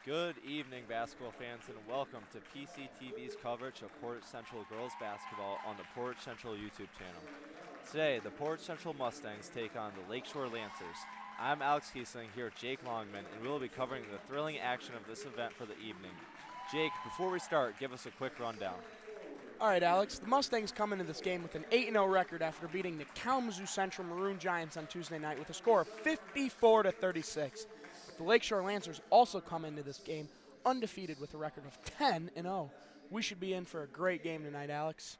Good evening, basketball fans, and welcome to PCTV's coverage of Portage Central girls basketball on the Portage Central YouTube channel. Today, the Portage Central Mustangs take on the Lakeshore Lancers. I'm Alex Kiessling here with Jake Longman, and we will be covering the thrilling action of this event for the evening. Jake, before we start, give us a quick rundown. All right, Alex. The Mustangs come into this game with an 8-0 record after beating the Kalamazoo Central Maroon Giants on Tuesday night with a score of 54-36. The Lakeshore Lancers also come into this game undefeated with a record of 10-0. We should be in for a great game tonight, Alex.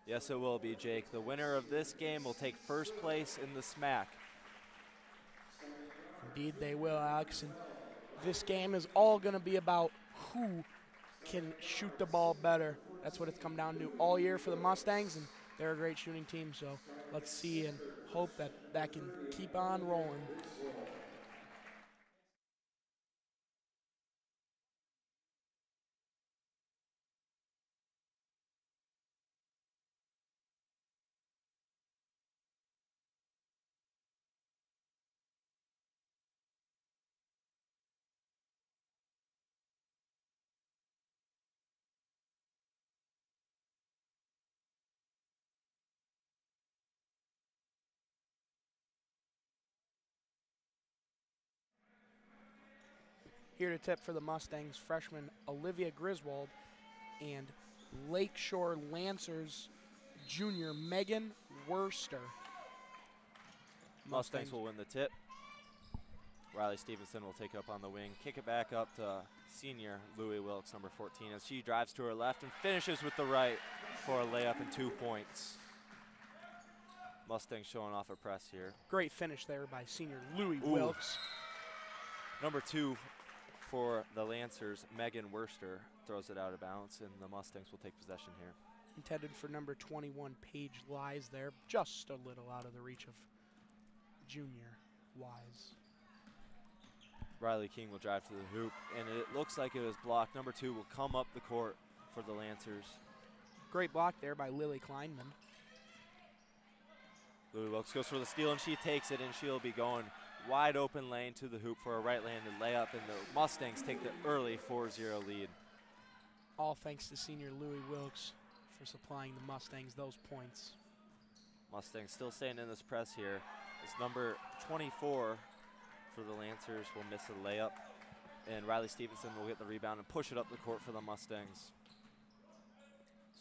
Yes, it will be, Jake. The winner of this game will take first place in the SMAC. Indeed, they will, Alex. And this game is all going to be about who can shoot the ball better. That's what it's come down to all year for the Mustangs, and they're a great shooting team. So let's see and hope that that can keep on rolling. Here to tip for the Mustangs, freshman Olivia Griswold and Lakeshore Lancers junior Megan Worster. Mustangs will win the tip. Riley Stevenson will take it up on the wing, kick it back up to senior Louie Wilkes, number 14, as she drives to her left and finishes with the right for a layup and 2 points. Mustangs showing off a press here. Great finish there by senior Louie Wilkes. Number 2 for the Lancers, Megan Worster, throws it out of bounds, and the Mustangs will take possession here. Intended for number 21, Paige Lies there, just a little out of the reach of junior Wise. Riley King will drive to the hoop, and it looks like it was blocked. Number 2 will come up the court for the Lancers. Great block there by Lily Kleinman. Louie Wilkes goes for the steal, and she takes it, and she'll be going wide open lane to the hoop for a right-handed layup, and the Mustangs take the early 4-0 lead. All thanks to senior Louie Wilkes for supplying the Mustangs those points. Mustangs still staying in this press here. It's number 24 for the Lancers will miss a layup, and Riley Stevenson will get the rebound and push it up the court for the Mustangs.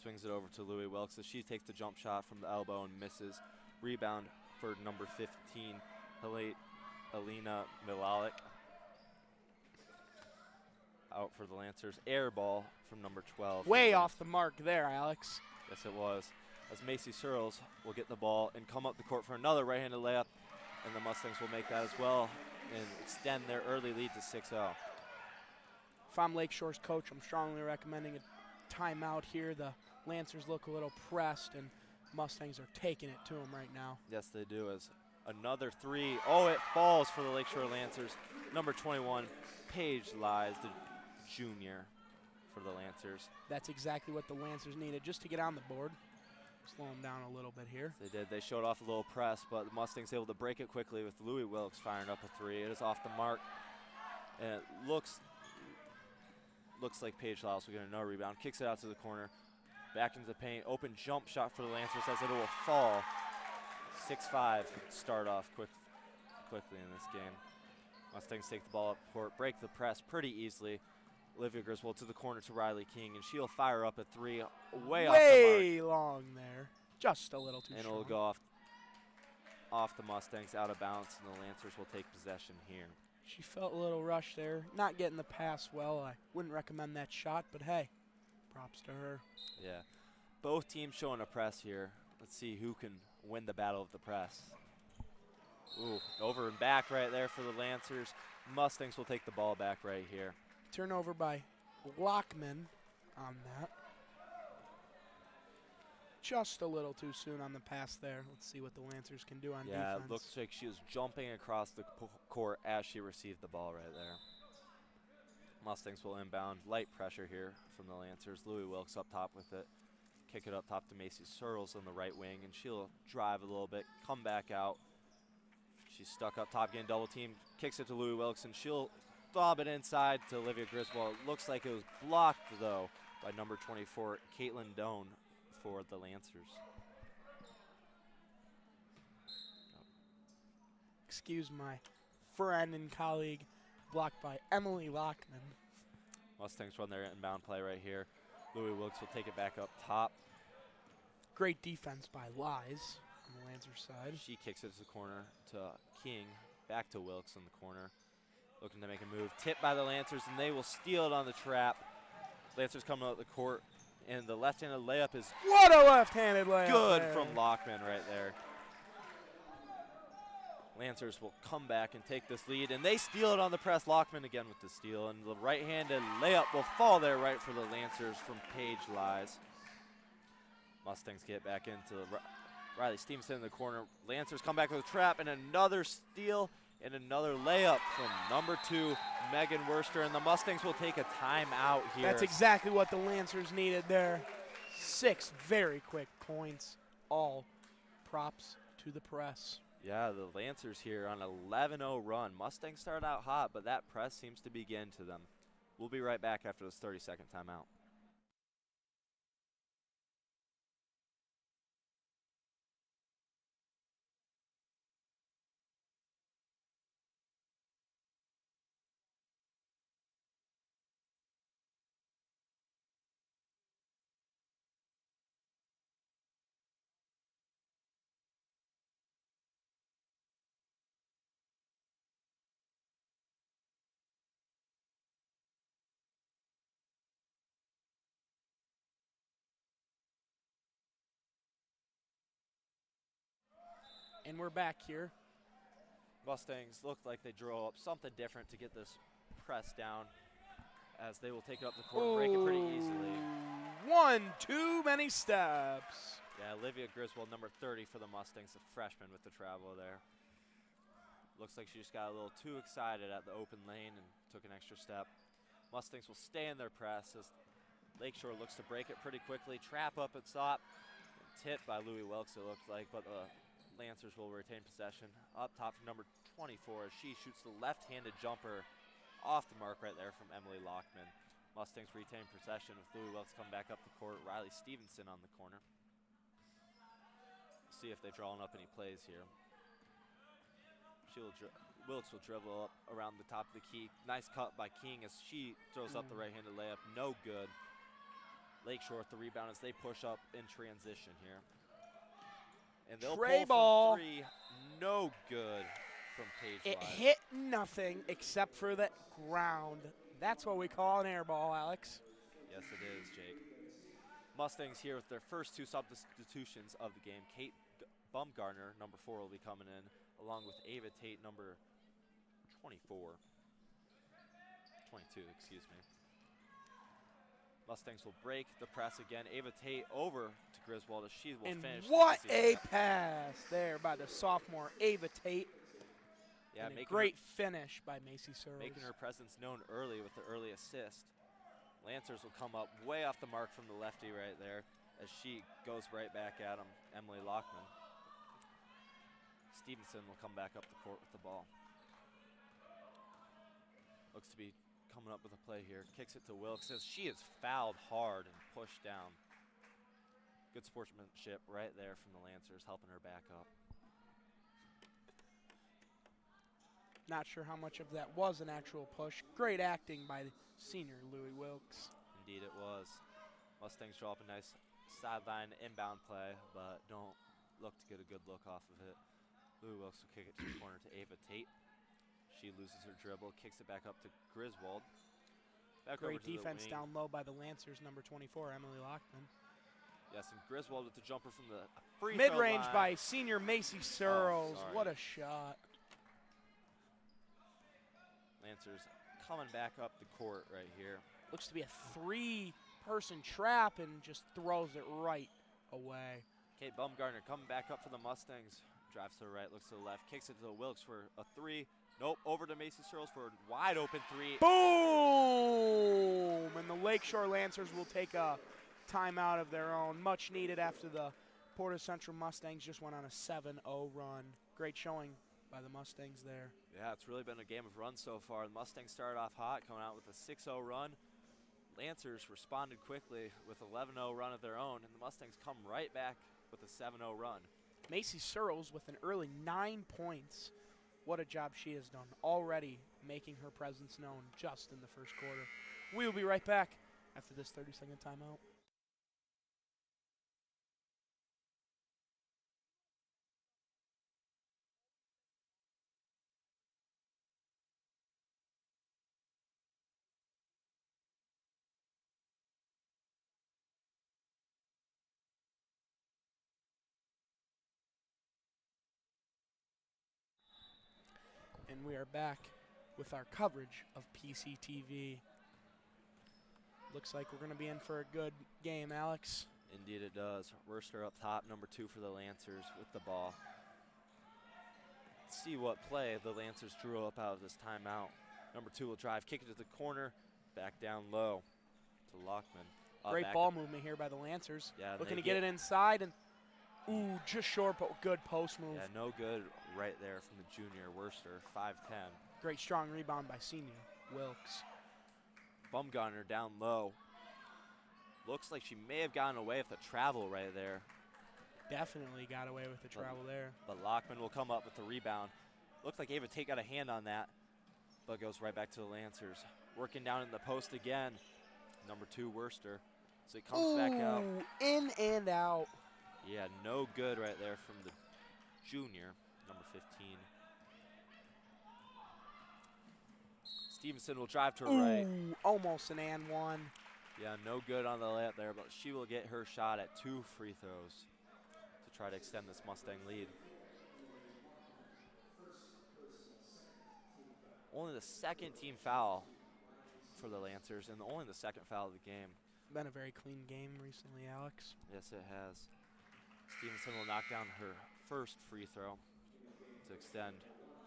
Swings it over to Louie Wilkes as she takes the jump shot from the elbow and misses. Rebound for number 15, Alina Milalik. Out for the Lancers. Air ball from number 12. Way off the mark there, Alex. Yes, it was. As Macy Searles will get the ball and come up the court for another right-handed layup, and the Mustangs will make that as well and extend their early lead to 6-0. If I'm Lakeshore's coach, I'm strongly recommending a timeout here. The Lancers look a little pressed, and Mustangs are taking it to them right now. Yes, they do. As another three. Oh, it falls for the Lakeshore Lancers. Number 21, Paige Lies, the junior for the Lancers. That's exactly what the Lancers needed, just to get on the board. Slow them down a little bit here. They did. They showed off a little press, but the Mustangs able to break it quickly with Louie Wilkes firing up a three. It is off the mark, and it looks like Paige Lies will get another rebound. Kicks it out to the corner. Back into the paint. Open jump shot for the Lancers as it will fall. 6-5 start off quickly in this game. Mustangs take the ball up court, break the press pretty easily. Olivia Griswold to the corner to Riley King, and she'll fire up a three way off the mark. Long there. Just a little too and strong. it'll go off the Mustangs out of bounds, and the Lancers will take possession here. She felt a little rushed there. Not getting the pass well. I wouldn't recommend that shot, but hey, props to her. Yeah. Both teams showing a press here. Let's see who can win the battle of the press. Ooh, over and back right there for the Lancers. Mustangs will take the ball back right here. Turnover by Longman on that. Just a little too soon on the pass there. Let's see what the Lancers can do on defense. Yeah, it looks like she was jumping across the court as she received the ball right there. Mustangs will inbound. Light pressure here from the Lancers. Louie Wilkes up top with it. Kick it up top to Macy Searles on the right wing, and she'll drive a little bit, come back out. She's stuck up top, getting double teamed. Kicks it to Louie Wilkes, and she'll lob it inside to Olivia Griswold. It looks like it was blocked, though, by number 24, Caitlin Doan for the Lancers. Excuse my friend and colleague, blocked by Emily Lockman. Mustangs run their inbound play right here. Louis Wilkes will take it back up top. Great defense by Lies on the Lancers side. She kicks it to the corner to King. Back to Wilkes in the corner. Looking to make a move. Tipped by the Lancers, and they will steal it on the trap. Lancers coming out the court, and the left-handed layup is What a left-handed layup good there. from Lockman right there. Lancers will come back and take this lead, and they steal it on the press. Lockman again with the steal, and the right-handed layup will fall there right for the Lancers from Paige Lies. Mustangs get back into Riley Stevenson in the corner. Lancers come back with a trap, and another steal and another layup from number 2, Megan Worster, and the Mustangs will take a timeout here. That's exactly what the Lancers needed there. 6 very quick points, all props to the press. Yeah, the Lancers here on an 11-0 run. Mustangs start out hot, but that press seems to be getting to them. We'll be right back after this 30-second timeout. And we're back here. Mustangs look like they drew up something different to get this press down, as they will take it up the court and break it pretty easily. One too many steps. Yeah, Olivia Griswold, number 30 for the Mustangs, a freshman with the travel there. Looks like she just got a little too excited at the open lane and took an extra step. Mustangs will stay in their press as Lakeshore looks to break it pretty quickly. Trap up at stop. Tipped by Louis Wilkes, it looked like, but the Lancers will retain possession. Up top for number 24 as she shoots the left-handed jumper off the mark right there from Emily Lockman. Mustangs retain possession with Louis Wilkes come back up the court. Riley Stevenson on the corner. See if they're drawing up any plays here. Wilkes will dribble up around the top of the key. Nice cut by King as she throws up the right-handed layup. No good. Lakeshore with the rebound as they push up in transition here. And they'll Tray pull ball. from 3. No good from Paige It Lies. hit nothing except for the ground. That's what we call an air ball, Alex. Yes, it is, Jake. Mustangs here with their first 2 substitutions of the game. Kate Bumgarner, number 4, will be coming in, along with Ava Tate, number 22, excuse me. Mustangs will break the press again. Ava Tate over to Griswold as she will And finish. what a pass there by the sophomore Ava Tate. Yeah, and a great finish by Macy Searles. making her presence known early with the early assist. Lancers will come up way off the mark from the lefty right there as she goes right back at him, Emily Lockman. Stevenson will come back up the court with the ball. Looks to be coming up with a play here. Kicks it to Wilkes as she is fouled hard and pushed down. Good sportsmanship right there from the Lancers, helping her back up. Not sure how much of that was an actual push. Great acting by the senior Louis Wilkes. Indeed it was. Mustangs draw up a nice sideline inbound play, but don't look to get a good look off of it. Louis Wilkes will kick it to the corner to Ava Tate. She loses her dribble, kicks it back up to Griswold. Back over Great to the defense wing. down low by the Lancers, number 24, Emily Lockman. Yes, and Griswold with the jumper from the free throw Mid-range line. by senior Macy Searles. sorry. What a shot. Lancers coming back up the court right here. Looks to be a 3-person trap and just throws it right away. Kate Bumgarner coming back up for the Mustangs. Drives to the right, looks to the left, kicks it to Wilkes for a 3. Nope, over to Macy Searles for a wide open 3. Boom! And the Lakeshore Lancers will take a timeout of their own, much needed after the Portage Central Mustangs just went on a 7-0 run. Great showing by the Mustangs there. Yeah, it's really been a game of runs so far. The Mustangs started off hot, coming out with a 6-0 run. Lancers responded quickly with 11-0 run of their own, and the Mustangs come right back with a 7-0 run. Macy Searles with an early 9 points. What a job she has done, already making her presence known just in the first quarter. We will be right back after this 30-second timeout. And we are back with our coverage of PCTV. Looks like we're going to be in for a good game, Alex. Indeed it does. Worcester up top, number 2 for the Lancers with the ball. Let's see what play the Lancers drew up out of this timeout. Number 2 will drive, kick it to the corner, back down low to Longman. Great ball movement here by the Lancers. Yeah, looking to get it inside, and ooh, just short, but good post move. Yeah, no good right there from the junior Worcester, 5'10". Great strong rebound by senior Wilkes. Bumgarner down low. Looks like she may have gotten away with the travel right there. Definitely got away with the travel there. But Longman will come up with the rebound. Looks like Ava Tate got a hand on that, but goes right back to the Lancers. Working down in the post again. Number 2 Worcester. So it comes back out. In and out. Yeah, no good right there from the junior, number 15. Stevenson will drive to her right. Almost an and one. Yeah, no good on the layup there, but she will get her shot at 2 free throws to try to extend this Mustang lead. Only the second team foul for the Lancers, and only the second foul of the game. Been a very clean game recently, Alex. Yes, it has. Stevenson will knock down her first free throw to extend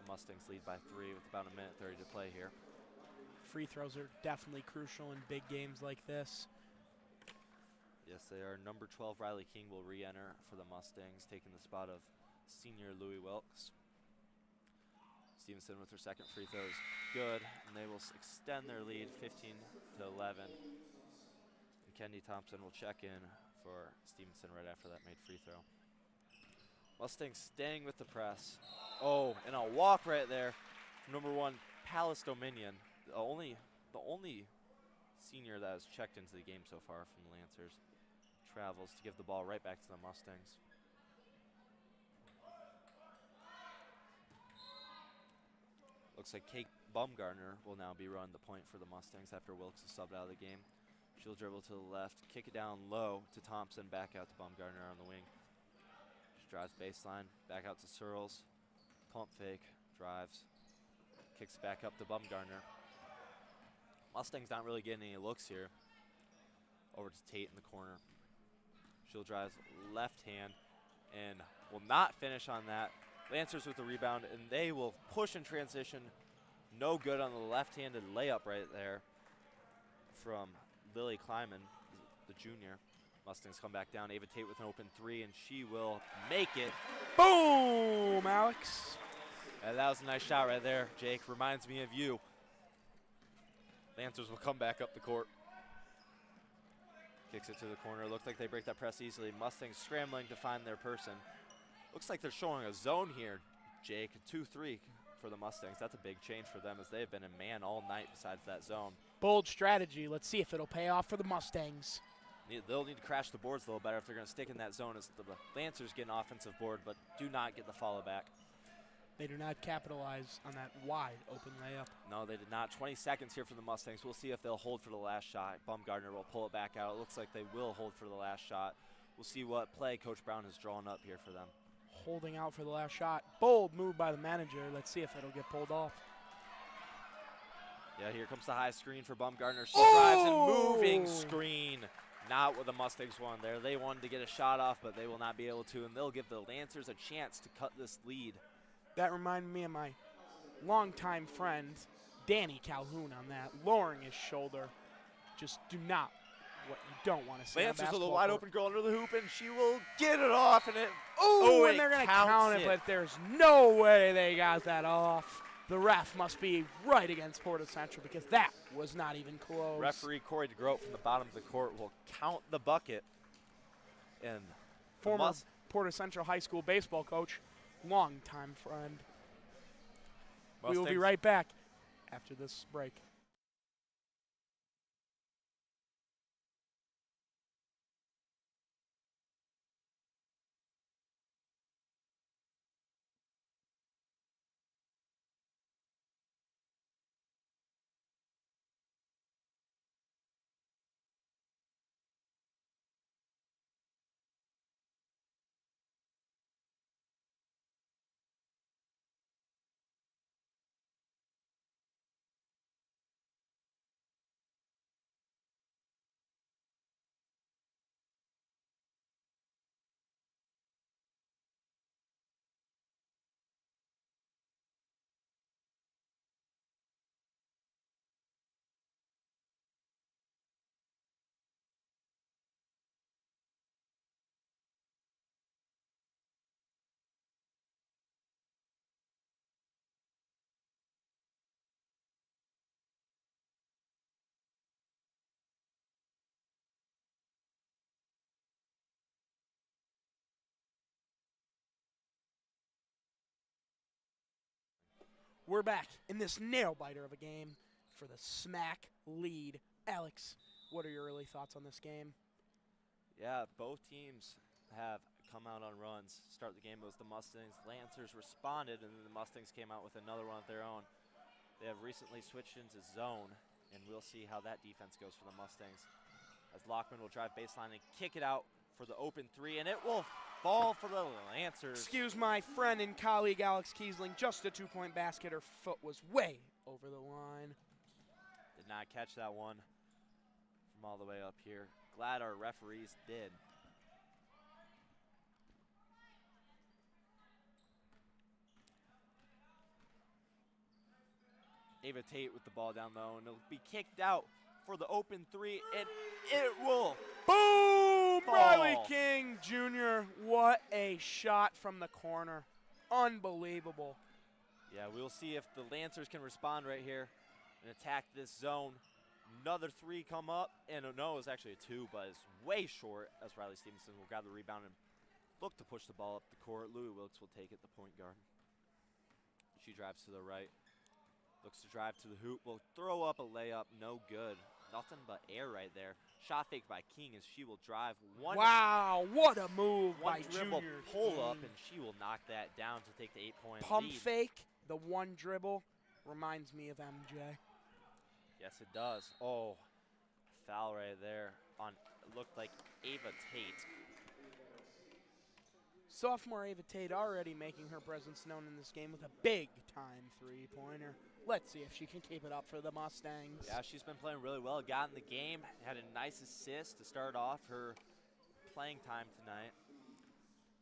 the Mustangs lead by 3 with about 1:30 to play here. Free throws are definitely crucial in big games like this. Yes, they are. Number 12, Riley King, will re-enter for the Mustangs, taking the spot of senior Louis Wilkes. Stevenson with her second free throw is good, and they will extend their lead 15-11. And Kendi Thompson will check in for Stevenson right after that made free throw. Mustangs staying with the press. Oh, and a walk right there from number 1, Palace Dominion. The only senior that has checked into the game so far from the Lancers. Travels to give the ball right back to the Mustangs. Looks like Kate Bumgarner will now be running the point for the Mustangs after Wilkes is subbed out of the game. She'll dribble to the left, kick it down low to Thompson, back out to Bumgarner on the wing. She drives baseline, back out to Searles. Pump fake, drives, kicks it back up to Bumgarner. Mustangs not really getting any looks here. Over to Tate in the corner. She'll drive left hand and will not finish on that. Lancers with the rebound, and they will push in transition. No good on the left-handed layup right there from Lily Kleiman, the junior. Mustangs come back down. Ava Tate with an open 3, and she will make it. Boom, Alex. And that was a nice shot right there, Jake. Reminds me of you. Lancers will come back up the court. Kicks it to the corner. Looks like they break that press easily. Mustangs scrambling to find their person. Looks like they're showing a zone here, Jake. 2-3 for the Mustangs. That's a big change for them as they have been in man all night besides that zone. Bold strategy. Let's see if it'll pay off for the Mustangs. They'll need to crash the boards a little better if they're going to stick in that zone as the Lancers get an offensive board, but do not get the follow back. They do not capitalize on that wide open layup. No, they did not. 20 seconds here for the Mustangs. We'll see if they'll hold for the last shot. Bumgarner will pull it back out. It looks like they will hold for the last shot. We'll see what play Coach Brown has drawn up here for them. Holding out for the last shot. Bold move by the manager. Let's see if it'll get pulled off. Yeah, here comes the high screen for Bumgarner. She drives and moving screen. Not what the Mustangs wanted there. They wanted to get a shot off, but they will not be able to, and they'll give the Lancers a chance to cut this lead. That reminded me of my longtime friend, Danny Calhoun, on that, lowering his shoulder. Just do not what you don't want to see. Lancers with a basketball wide court. open girl under the hoop, and she will get it off, and it. Ooh, it and they're going to counts count it, but there's no way they got that off. The ref must be right against Portage Central because that was not even close. Referee Corey DeGroat from the bottom of the court will count the bucket. And former Portage Central High School baseball coach, longtime friend. We will be right back after this break. We're back in this nail-biter of a game for the smack lead. Alex, what are your early thoughts on this game? Yeah, both teams have come out on runs. Start the game, it was the Mustangs. Lancers responded, and then the Mustangs came out with another one of their own. They have recently switched into zone, and we'll see how that defense goes for the Mustangs. As Longman will drive baseline and kick it out for the open three, and it will fall for the Lancers. Excuse my friend and colleague Alex Kiessling, just a two-point basket. Her foot was way over the line. Did not catch that one from all the way up here. Glad our referees did. Ava Tate with the ball down low, and it'll be kicked out for the open three, and it will boom! fall. Riley King Jr., what a shot from the corner. Unbelievable. Yeah, we'll see if the Lancers can respond right here and attack this zone. Another three come up, and no, it was actually a two, but it's way short as Riley Stevenson will grab the rebound and look to push the ball up the court. Louis Wilkes will take it, the point guard. She drives to the right. Looks to drive to the hoop, will throw up a layup, no good. Nothing but air right there. Shot fake by King as she will drive one. Wow, what a move by dribble Junior pull King. up, and she will knock that down to take the 8-point Pump lead. fake, the one dribble, reminds me of MJ. Yes, it does. Oh, foul right there on, it looked like Ava Tate. Sophomore Ava Tate already making her presence known in this game with a big-time three-pointer. Let's see if she can keep it up for the Mustangs. Yeah, she's been playing really well. Got in the game, had a nice assist to start off her playing time tonight.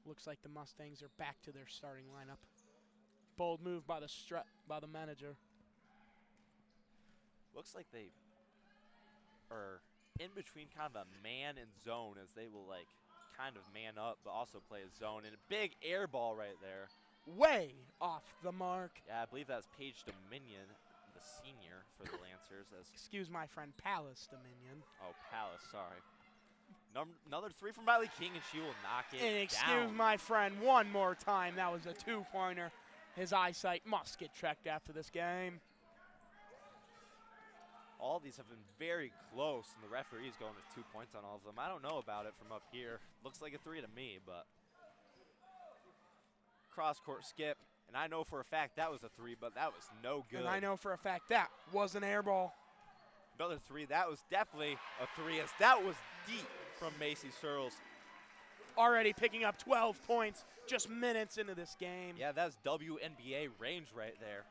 Looks like the Mustangs are back to their starting lineup. Bold move by the manager. Looks like they are in between kind of a man and zone as they will like kind of man up but also play a zone, and a big air ball right there. Way off the mark. Yeah, I believe that's Paige Dominion, the senior for the Lancers. Excuse my friend Palace Dominion. Oh, Palace, sorry. Another three from Riley King, and she will knock it And excuse my friend one more time. That was a two-pointer. His eyesight must get checked after this game. All of these have been very close, and the referee's going with 2 points on all of them. I don't know about it from up here. Looks like a three to me, but cross-court skip, and I know for a fact that was a three, but that was no good. And I know for a fact that was an air ball. Another three. That was definitely a three, as that was deep from Macy Searles. Already picking up 12 points just minutes into this game. Yeah, that's WNBA range right there.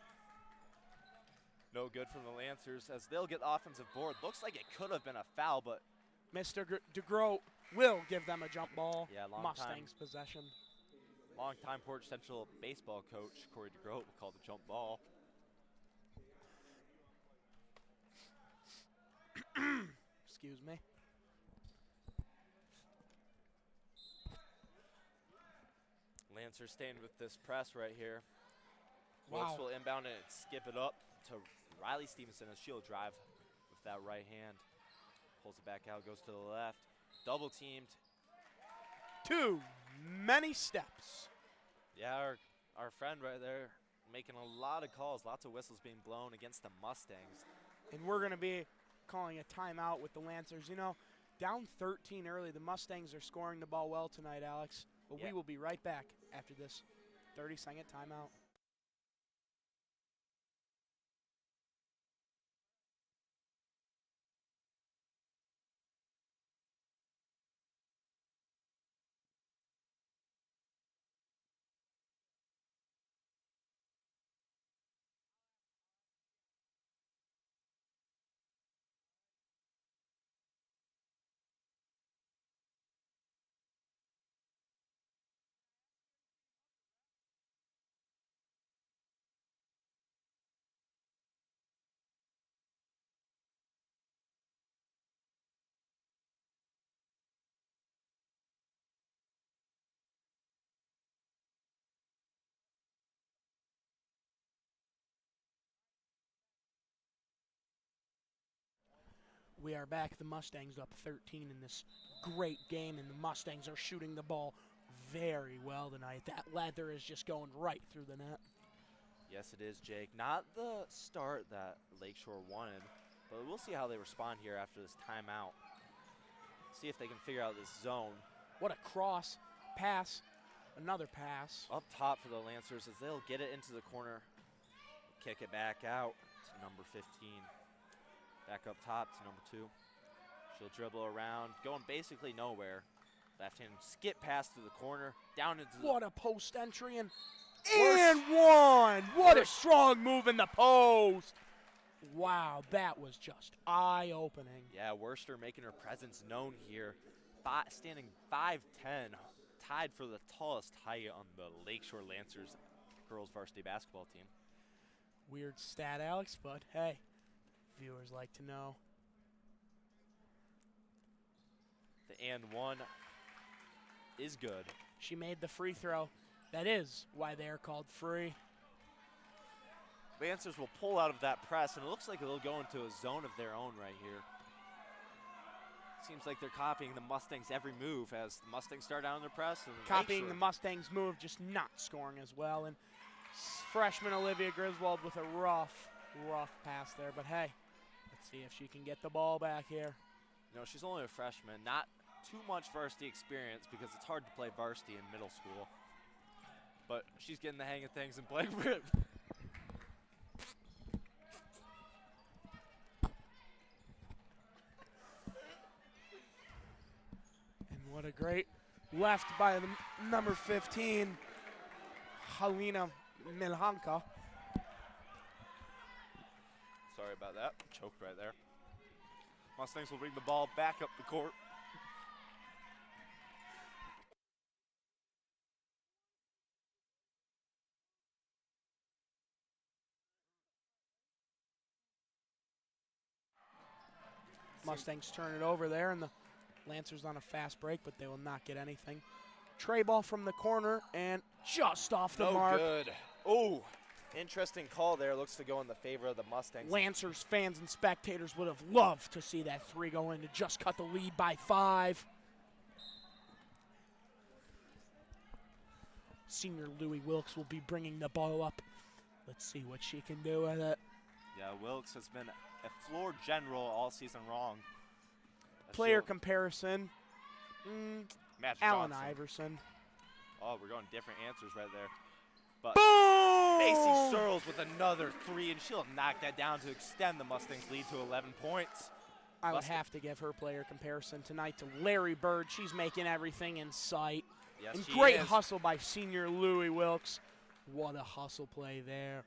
No good from the Lancers as they'll get the offensive board. Looks like it could have been a foul, but Mr. DeGroat will give them a jump ball. Yeah, Mustangs possession. Longtime Portage Central baseball coach Corey DeGroat will call the jump ball. Excuse me. Lancers staying with this press right here. Wow. Wilkes will inbound it and skip it up to Riley Stevenson. A shield drive with that right hand. Pulls it back out, goes to the left. Double teamed. Too many steps. Yeah, our friend right there making a lot of calls, lots of whistles being blown against the Mustangs. And we're going to be calling a timeout with the Lancers. You know, down 13 early, the Mustangs are scoring the ball well tonight, Alex. But we will be right back after this 30-second timeout. We are back. The Mustangs up 13 in this great game, and the Mustangs are shooting the ball very well tonight. That leather is just going right through the net. Yes, it is, Jake. Not the start that Lakeshore wanted, but we'll see how they respond here after this timeout. See if they can figure out this zone. What a cross pass. Another pass. Up top for the Lancers as they'll get it into the corner. Kick it back out to number 15. Back up top to number 2. She'll dribble around, going basically nowhere. Left hand skip pass to the corner, down into the... What a post entry and one! What a strong move in the post! Wow, that was just eye-opening. Yeah, Worcester making her presence known here. Standing 5'10", tied for the tallest height on the Lakeshore Lancers girls varsity basketball team. Weird stat, Alex, but hey, viewers like to know. The and one is good. She made the free throw. That is why they are called free. Lancers will pull out of that press, and it looks like they'll go into a zone of their own right here. Seems like they're copying the Mustangs' every move as the Mustangs start down their press. And copying the Mustangs' move, just not scoring as well. And freshman Olivia Griswold with a rough pass there. But hey, let's see if she can get the ball back here. No, she's only a freshman. Not too much varsity experience because it's hard to play varsity in middle school. But she's getting the hang of things and playing with. And what a great left by the number 15, Halina Milhanka. Sorry about that. Choked right there. Mustangs will bring the ball back up the court. Mustangs turn it over there, and the Lancers on a fast break, but they will not get anything. Tray ball from the corner, and just off the mark. Good. Oh, interesting call there. Looks to go in the favor of the Mustangs. Lancers fans and spectators would have loved to see that three go in to just cut the lead by 5. Senior Louie Wilkes will be bringing the ball up. Let's see what she can do with it. Yeah, Wilkes has been a floor general all season long. Player comparison. Matt Allen Johnson. Iverson. Oh, we're going different answers right there. But Boom! Macy Searles with another 3, and she'll knock that down to extend the Mustangs' lead to 11 points. I would have to give her player comparison tonight to Larry Bird. She's making everything in sight. Yes, and she great is. hustle by senior Louie Wilkes. What a hustle play there.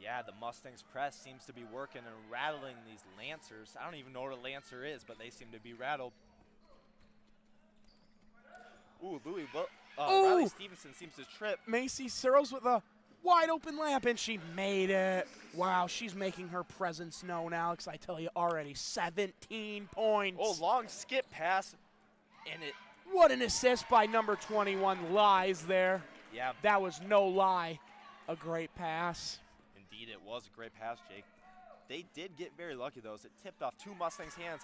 Yeah, the Mustangs press seems to be working and rattling these Lancers. I don't even know what a Lancer is, but they seem to be rattled. Ooh, Riley Stevenson seems to trip. Macy Searles with a wide open layup, and she made it. Wow, she's making her presence known, Alex. I tell you already, 17 points. Oh, long skip pass, and it. What an assist by number 21, Lies there. Yeah. That was no lie a great pass. Indeed, it was a great pass, Jake. They did get very lucky, though, as it tipped off two Mustangs' hands.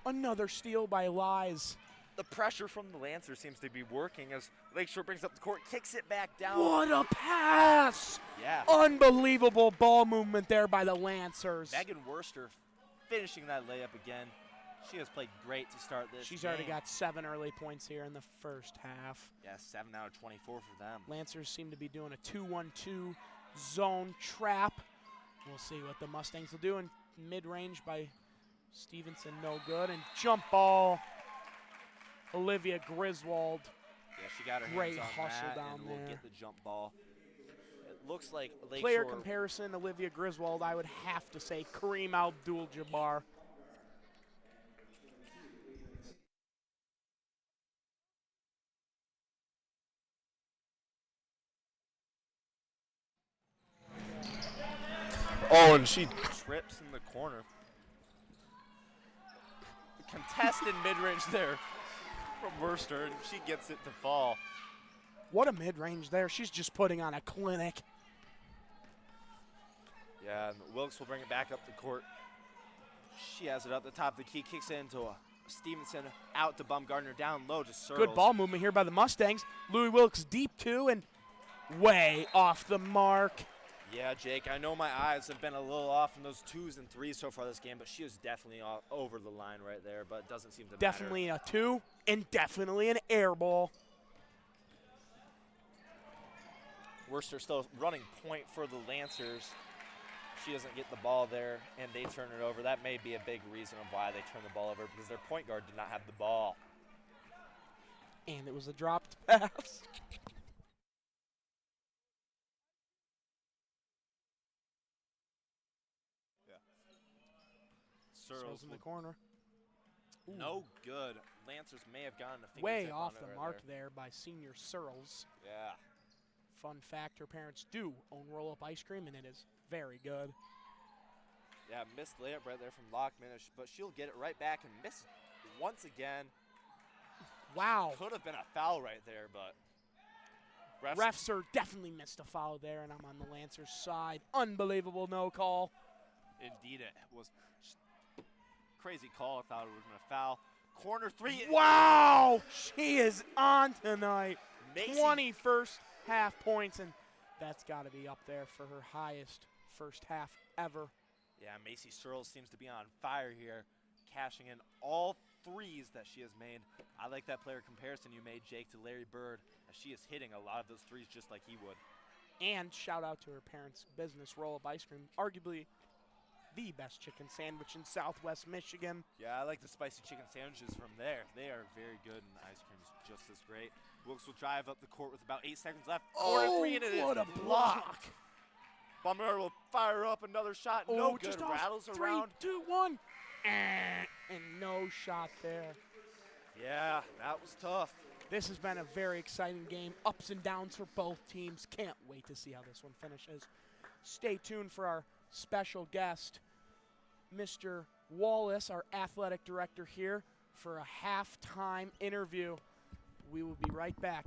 Another steal by Lies. The pressure from the Lancers seems to be working as Lakeshore brings up the court, kicks it back down. What a pass! Yeah. Unbelievable ball movement there by the Lancers. Megan Worster finishing that layup again. She has played great to start this She's game. already got 7 early points here in the first half. Yeah, 7 out of 24 for them. Lancers seem to be doing a 2-1-2 zone trap. We'll see what the Mustangs will do. In mid-range by Stevenson, no good. And jump ball, Olivia Griswold. Yeah, she got her Great hands on hustle that down and will there. get the jump ball. It looks like Lakeshore. Player comparison, Olivia Griswold, I would have to say Kareem Abdul-Jabbar. Oh, and she trips in the corner. Contested mid-range there from Worster, and she gets it to fall. What a mid-range there. She's just putting on a clinic. Yeah, and Wilkes will bring it back up the court. She has it up the top of the key, kicks it into a Stevenson, out to Baumgartner, down low to Searles. Good ball movement here by the Mustangs. Louis Wilkes deep too, and way off the mark. Yeah, Jake, I know my eyes have been a little off in those 2s and 3s so far this game, but she was definitely over the line right there, but it doesn't seem to Definitely matter. a 2 and definitely an air ball. Worcester still running point for the Lancers. She doesn't get the ball there, and they turn it over. That may be a big reason of why they turned the ball over, because their point guard did not have the ball. And it was a dropped pass. Searles in the corner. Ooh. No good. Lancers may have gotten a fingertip Way on off it the right mark there by senior Searles. Yeah. Fun fact, her parents do own roll-up ice cream, and it is very good. Yeah, missed layup right there from Longman, but she'll get it right back and miss once again. Wow. Could have been a foul right there, but Refs are definitely missed a foul there, and I'm on the Lancers side. Unbelievable no call. Indeed, it was crazy call. I thought it would have been a foul. Corner 3. Wow, she is on tonight. Macy. 21st half points, and that's got to be up there for her highest first half ever. Yeah, Macy Searles seems to be on fire here, cashing in all 3s that she has made. I like that player comparison you made, Jake, to Larry Bird, as she is hitting a lot of those 3s just like he would. And shout out to her parents' business, Roll-Up Ice Cream, arguably the best chicken sandwich in Southwest Michigan. Yeah, I like the spicy chicken sandwiches from there. They are very good, and the ice cream is just as great. Wilkes will drive up the court with about 8 seconds left. Corner 3, and it is what a block. Bummer will fire up another shot. Oh, No good. just off. Rattles 3, around. 2, 1. And no shot there. Yeah, that was tough. This has been a very exciting game. Ups and downs for both teams. Can't wait to see how this one finishes. Stay tuned for our special guest, Mr. Wallace, our athletic director here, for a halftime interview. We will be right back.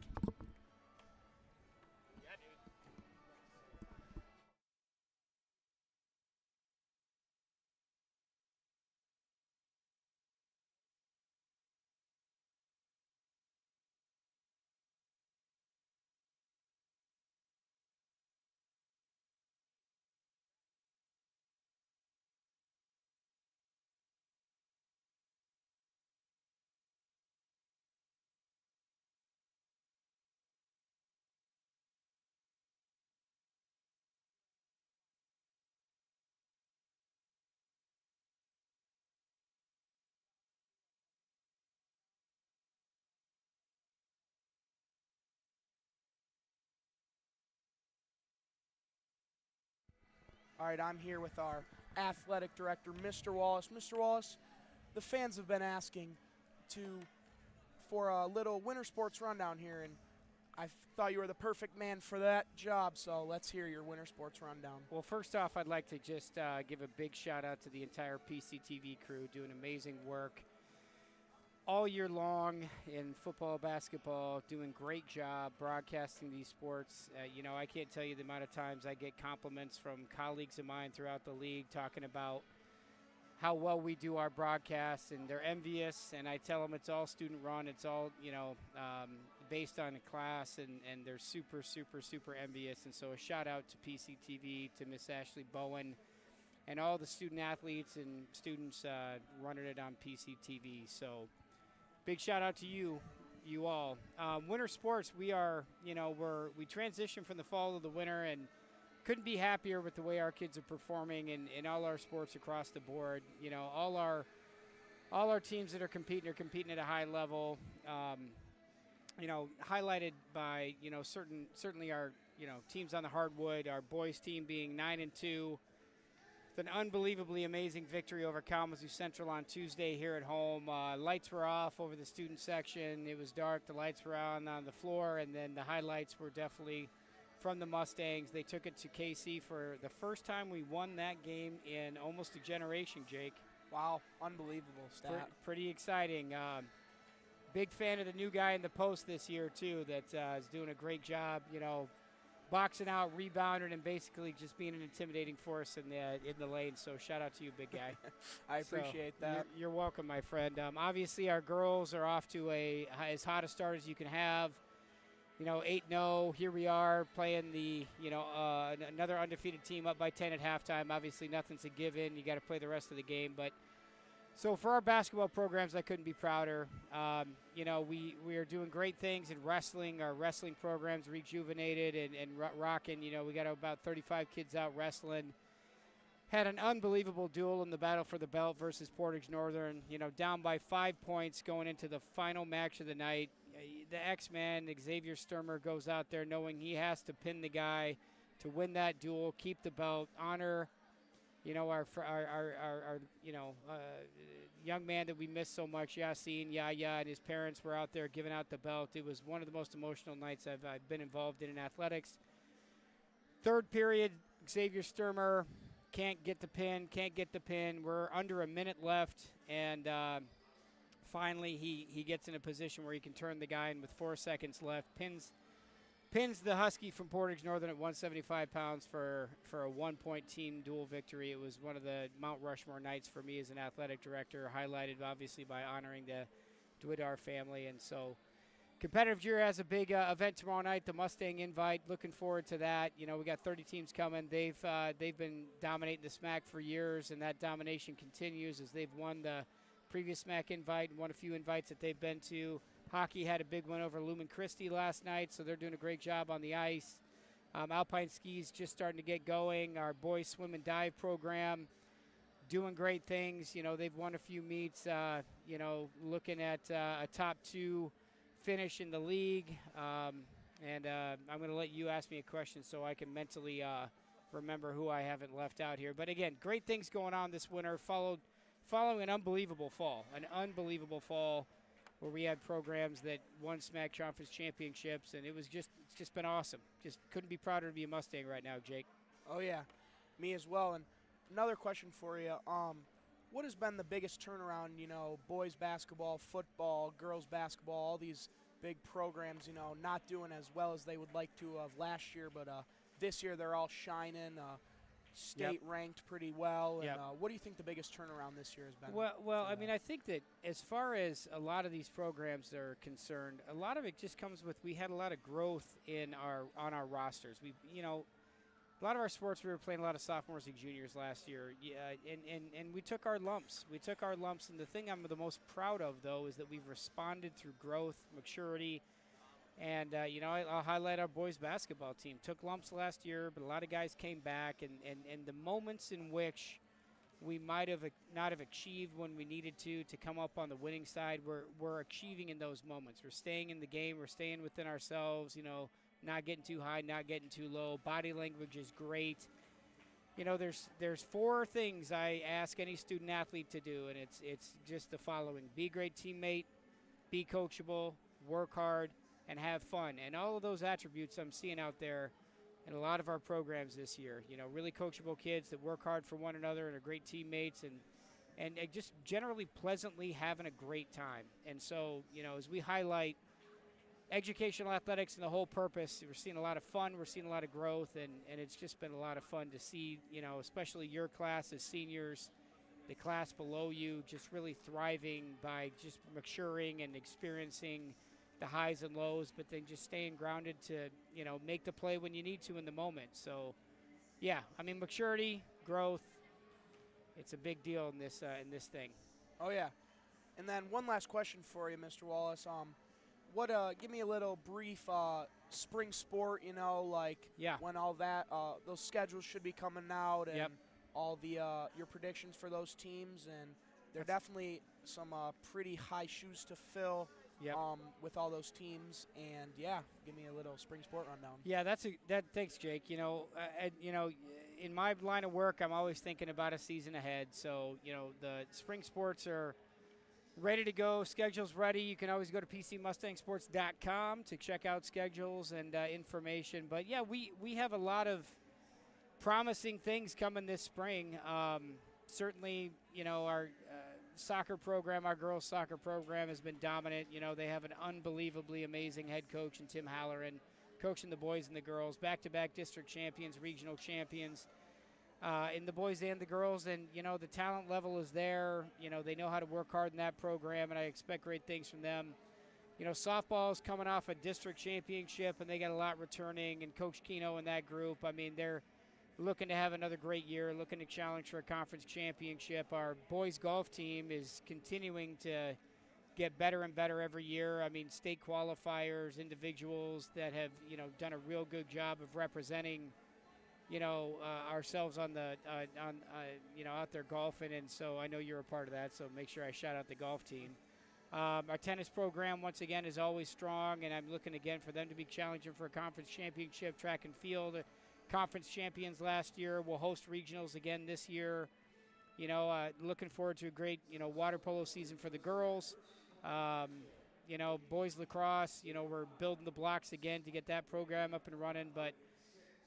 All right, I'm here with our athletic director, Mr. Wallace. Mr. Wallace, the fans have been asking for a little winter sports rundown here, and I thought you were the perfect man for that job, so let's hear your winter sports rundown. Well, first off, I'd like to just give a big shout out to the entire PCTV crew doing amazing work. all year long in football, basketball, doing great job broadcasting these sports. I can't tell you the amount of times I get compliments from colleagues of mine throughout the league talking about how well we do our broadcasts, and they're envious, and I tell them it's all student run. It's all, based on a class, and they're super, super, super envious. And so a shout out to PCTV, to Miss Ashley Bowen, and all the student athletes and students running it on PCTV. So big shout out to you all. Winter sports, we are, we transitioned from the fall to the winter, and couldn't be happier with the way our kids are performing in all our sports across the board. All our teams that are competing at a high level. Highlighted by certainly our teams on the hardwood. Our boys team being 9-2. It's an unbelievably amazing victory over Kalamazoo Central on Tuesday here at home. Lights were off over the student section. It was dark. The lights were on the floor, and then the highlights were definitely from the Mustangs. They took it to KC for the first time we won that game in almost a generation, Jake. Wow, unbelievable stat. Pretty exciting. Big fan of the new guy in the post this year, too, that is doing a great job, boxing out, rebounding, and basically just being an intimidating force in the lane. So shout out to you, big guy. I appreciate that. You're welcome, my friend. Obviously, our girls are off to as hot a start as you can have. 8-0. Here we are playing another undefeated team up by 10 at halftime. Obviously, nothing's a given. You got to play the rest of the game. But so for our basketball programs, I couldn't be prouder. We are doing great things in wrestling. Our wrestling programs rejuvenated and rocking. We got about 35 kids out wrestling. Had an unbelievable duel in the battle for the belt versus Portage Northern. Down by 5 points going into the final match of the night. The X-Man, Xavier Sturmer, goes out there knowing he has to pin the guy to win that duel, keep the belt, honor, our young man that we miss so much, Yassine, Yaya, and his parents were out there giving out the belt. It was one of the most emotional nights I've been involved in athletics. Third period, Xavier Sturmer can't get the pin. We're under a minute left, and finally, he gets in a position where he can turn the guy in with 4 seconds left. Pins the Husky from Portage Northern at 175 pounds for a 1-point team duel victory. It was one of the Mount Rushmore nights for me as an athletic director, highlighted obviously by honoring the Dwidar family. And so Competitive Jury has a big event tomorrow night, the Mustang Invite. Looking forward to that. We got 30 teams coming. They've been dominating the SMAC for years, and that domination continues as they've won the previous SMAC invite and won a few invites that they've been to. Hockey had a big win over Lumen Christi last night, so they're doing a great job on the ice. Alpine skis just starting to get going. Our boys swim and dive program doing great things. They've won a few meets, looking at a top 2 finish in the league. And I'm going to let you ask me a question so I can mentally remember who I haven't left out here. But again, great things going on this winter, following an unbelievable fall where we had programs that won SMAC Conference championships, and it's just been awesome. Just couldn't be prouder to be a Mustang right now, Jake. Oh, yeah, me as well. And another question for you. What has been the biggest turnaround, boys basketball, football, girls basketball, all these big programs, not doing as well as they would like to have last year, but this year they're all shining, state ranked pretty well. And what do you think the biggest turnaround this year has been? Well, I mean, I think that as far as a lot of these programs are concerned, a lot of it just comes with we had a lot of growth on our rosters. A lot of our sports, we were playing a lot of sophomores and juniors last year, and we took our lumps. And the thing I'm the most proud of, though, is that we've responded through growth, maturity, and, I'll highlight our boys basketball team. Took lumps last year, but a lot of guys came back, and the moments in which we might have not have achieved when we needed to come up on the winning side, we're achieving in those moments. We're staying in the game. We're staying within ourselves, not getting too high, not getting too low. Body language is great. There's 4 things I ask any student athlete to do, and it's just the following: be a great teammate, be coachable, work hard, and have fun. And all of those attributes I'm seeing out there in a lot of our programs this year. Really coachable kids that work hard for one another and are great teammates, and and just generally pleasantly having a great time. And so, as we highlight educational athletics and the whole purpose, we're seeing a lot of fun, we're seeing a lot of growth, and it's just been a lot of fun to see, especially your class as seniors, the class below you just really thriving by just maturing and experiencing the highs and lows, but then just staying grounded to, make the play when you need to in the moment. So, yeah, maturity, growth, it's a big deal in this thing. Oh, yeah. And then one last question for you, Mr. Wallace. Give me a little brief spring sport, Yeah. when all that, those schedules should be coming out and Yep. all the your predictions for those teams. And they're definitely some pretty high shoes to fill Yep. with all those teams. And, yeah, give me a little spring sport rundown. Yeah, thanks, Jake. In my line of work, I'm always thinking about a season ahead. So, the spring sports are ready to go. Schedule's ready. You can always go to PCMustangSports.com to check out schedules and information. But, yeah, we have a lot of promising things coming this spring. Certainly, our soccer program, our girls' soccer program has been dominant. They have an unbelievably amazing head coach in Tim Halloran, coaching the boys and the girls, back-to-back district champions, regional champions in the boys and the girls. And, the talent level is there. They know how to work hard in that program, and I expect great things from them. Softball is coming off a district championship, and they got a lot returning, and Coach Keno and that group, they're looking to have another great year, looking to challenge for a conference championship. Our boys golf team is continuing to get better and better every year. State qualifiers, individuals that have, done a real good job of representing, ourselves on the, out there golfing. And so I know you're a part of that, so make sure I shout out the golf team. Our tennis program, once again, is always strong, and I'm looking again for them to be challenging for a conference championship. Track and field, conference champions last year. We'll host regionals again this year. Looking forward to a great, water polo season for the girls. Boys lacrosse, we're building the blocks again to get that program up and running. But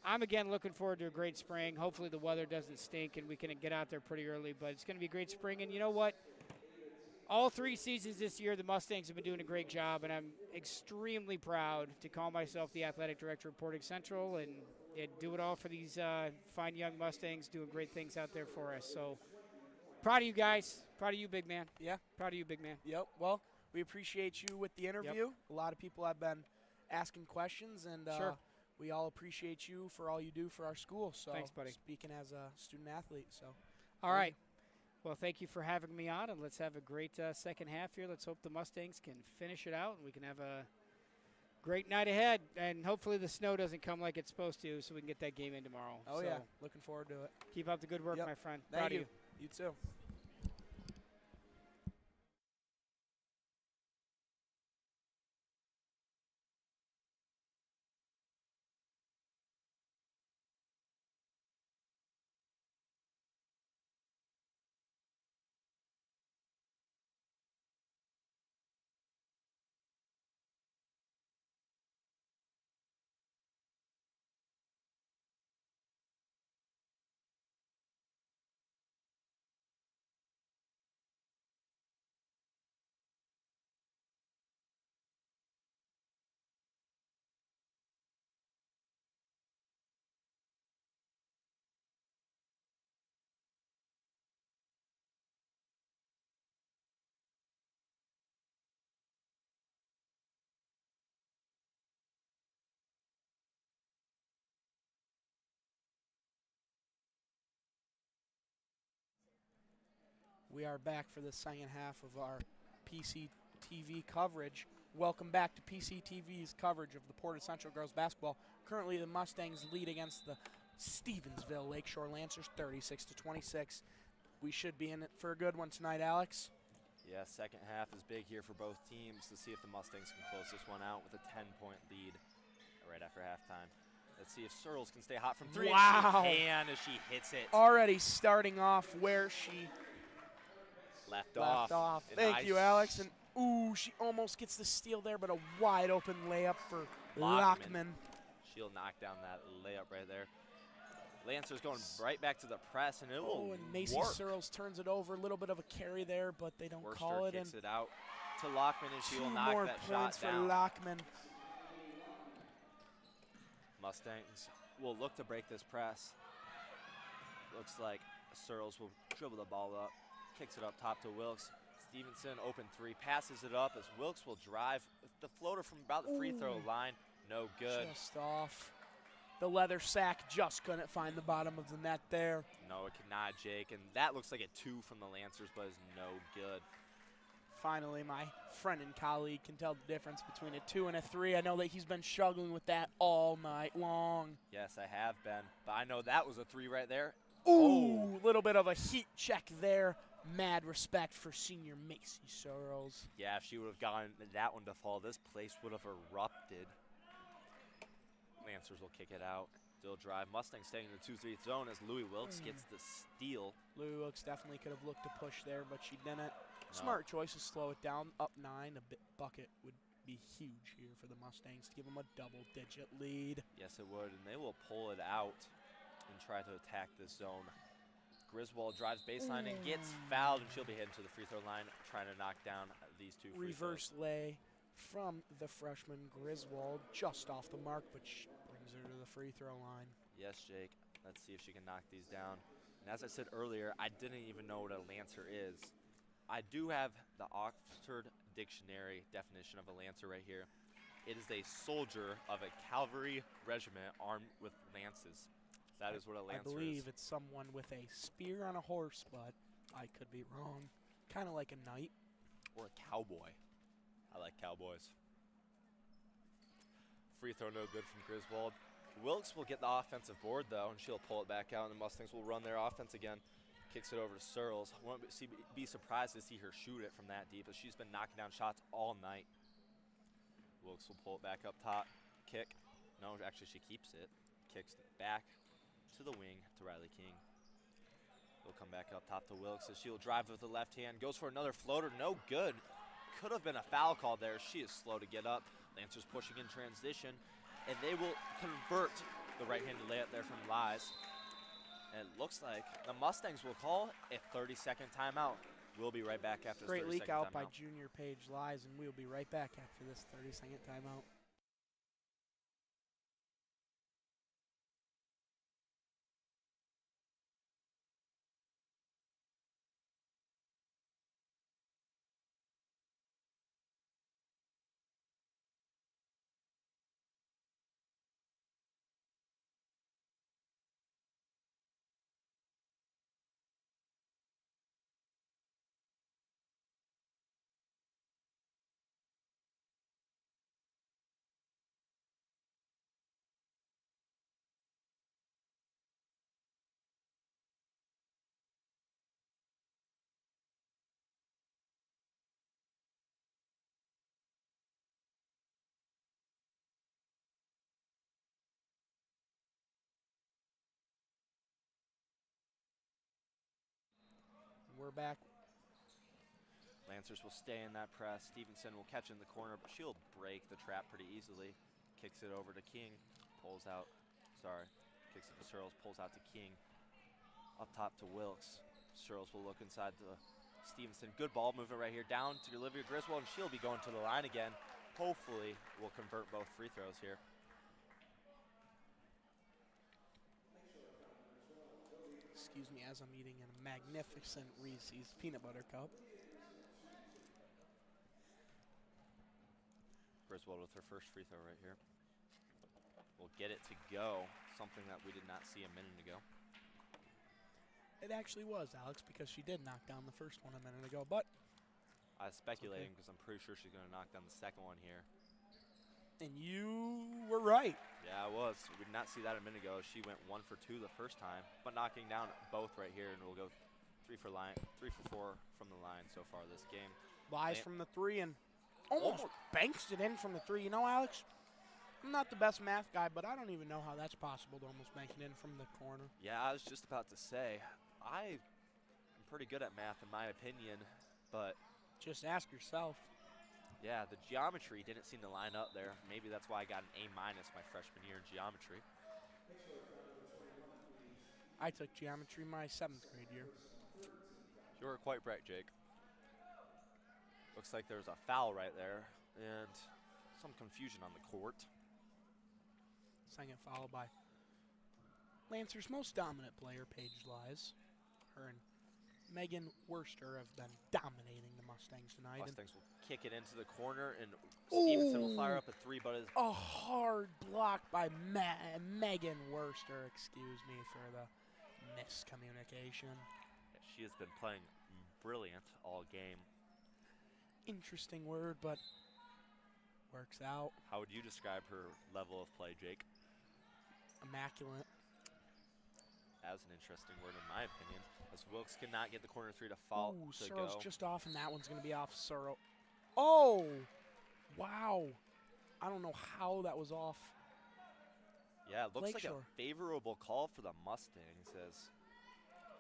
I'm, again, looking forward to a great spring. Hopefully the weather doesn't stink and we can get out there pretty early. But it's going to be a great spring. And you know what? All 3 seasons this year, the Mustangs have been doing a great job, and I'm extremely proud to call myself the athletic director of Portage Central and do it all for these fine young Mustangs doing great things out there for us. So proud of you guys. Proud of you, big man. Yeah. Proud of you, big man. Yep. Well, we appreciate you with the interview. A lot of people have been asking questions, and Sure. we all appreciate you for all you do for our school. So Thanks, buddy. Speaking as a student athlete. So. All right. Well, thank you for having me on, and let's have a great second half here. Let's hope the Mustangs can finish it out, and we can have a great night ahead. And hopefully the snow doesn't come like it's supposed to, so we can get that game in tomorrow. Oh, so yeah. Looking forward to it. Keep up the good work, Yep. my friend. Thank Proud you. of you. You too. We are back for the second half of our PCTV coverage. Welcome back to PCTV's coverage of the Portage Central girls basketball. Currently, the Mustangs lead against the Stevensville Lakeshore Lancers 36-26. We should be in it for a good one tonight, Alex. Yeah, second half is big here for both teams to see if the Mustangs can close this one out with a 10-point lead right after halftime. Let's see if Searles can stay hot from 3. Wow. And she can as she hits it. Already starting off where she Left off. And Thank you, Alex. And ooh, she almost gets the steal there, but a wide open layup for Longman. She'll knock down that layup right there. Lancers going right back to the press, and it will and Macy work. Searles turns it over. A little bit of a carry there, but they don't Worcester call it. kicks And it out to Lockman, and she will two knock more that points shot for down. Lockman. Mustangs will look to break this press. Looks like Searles will dribble the ball up, kicks it up top to Wilkes. Stevenson, open three, passes it up as Wilkes will drive the floater from about the free throw line. No good. Just off. The leather sack just couldn't find the bottom of the net there. No, it could not, Jake. And that looks like a 2 from the Lancers, but is no good. Finally, my friend and colleague can tell the difference between a 2 and a 3. I know that he's been struggling with that all night long. Yes, I have been, but I know that was a 3 right there. Ooh, little bit of a heat check there. Mad respect for senior Macy Searles. Yeah, if she would have gotten that one to fall, this place would have erupted. Lancers will kick it out. Still drive. Mustang staying in the 2-3 zone as Louis Wilkes gets the steal. Louis Wilkes definitely could have looked to push there, but she didn't. No. Smart choice to slow it down. Up 9, a bit bucket would be huge here for the Mustangs to give them a double-digit lead. Yes, it would, and they will pull it out and try to attack this zone. Griswold drives baseline and gets fouled, and she'll be heading to the free throw line, trying to knock down these 2 free Reverse throws. lay from the freshman Griswold, just off the mark, but brings her to the free throw line. Yes, Jake. Let's see if she can knock these down. And as I said earlier, I didn't even know what a Lancer is. I do have the Oxford Dictionary definition of a Lancer right here. It is a soldier of a cavalry regiment armed with lances. That is what a Lancer I believe is. it's someone with a spear on a horse, but I could be wrong. Kind of like a knight. Or a cowboy. I like cowboys. Free throw no good from Griswold. Wilkes will get the offensive board, though, and she'll pull it back out, and the Mustangs will run their offense again. Kicks it over to Searles. Won't be surprised to see her shoot it from that deep, as she's been knocking down shots all night. Wilkes will pull it back up top. Kick. No, actually, she keeps it. Kicks it back to the wing to Riley King. We'll come back up top to Wilkes as she'll drive with the left hand. Goes for another floater. No good. Could have been a foul call there. She is slow to get up. Lancers pushing in transition, and they will convert the right-handed layup there from Lies. And it looks like the Mustangs will call a 30-second timeout. We'll be right back after this 30-second timeout. Great leak out by junior Paige Lies, and we'll be right back after this 30-second timeout. We're back. Lancers will stay in that press. Stevenson will catch in the corner, but she'll break the trap pretty easily. Kicks it over to King. Pulls out. Sorry. Kicks it to Searles. Pulls out to King. Up top to Wilkes. Searles will look inside to Stevenson. Good ball movement right here. Down to Olivia Griswold, and she'll be going to the line again. Hopefully, we'll convert both free throws here. Excuse me, as I'm eating a magnificent Reese's peanut butter cup. Griswold with her first free throw right here. We'll get it to go, something that we did not see a minute ago. It actually was, Alex, because she did knock down the first one a minute ago, but I was speculating because I'm pretty sure she's going to knock down the second one here. and you were right. Yeah, I was. We did not see that a minute ago. She went 1 for 2 the first time, but knocking down both right here, and we'll go 3 for 4 from the line so far this game. Lies from the 3 and almost banks it in from the 3. You know, Alex, I'm not the best math guy, but I don't even know how that's possible to almost bank it in from the corner. Yeah, I was just about to say, I'm pretty good at math in my opinion, but Just ask yourself. yeah, the geometry didn't seem to line up there. Maybe that's why I got an A- my freshman year in geometry. I took geometry my 7th grade year. You were quite bright, Jake. Looks like there's a foul right there and some confusion on the court. Second followed by Lancers' most dominant player, Paige Lies. Her and Megan Worster have been dominating the Mustangs tonight. Mustangs will kick it into the corner, and Stevenson will fire up a 3, but it's A hard block by Megan Worster, excuse me for the miscommunication. she has been playing brilliant all game. Interesting word, but works out. How would you describe her level of play, Jake? Immaculate. As an interesting word in my opinion, as Wilkes cannot get the corner 3 to fall Ooh, to Searle's go. just off, and that one's going to be off Searle. Oh, wow. I don't know how that was off. Yeah, it looks like Lakeshore. a favorable call for the Mustangs as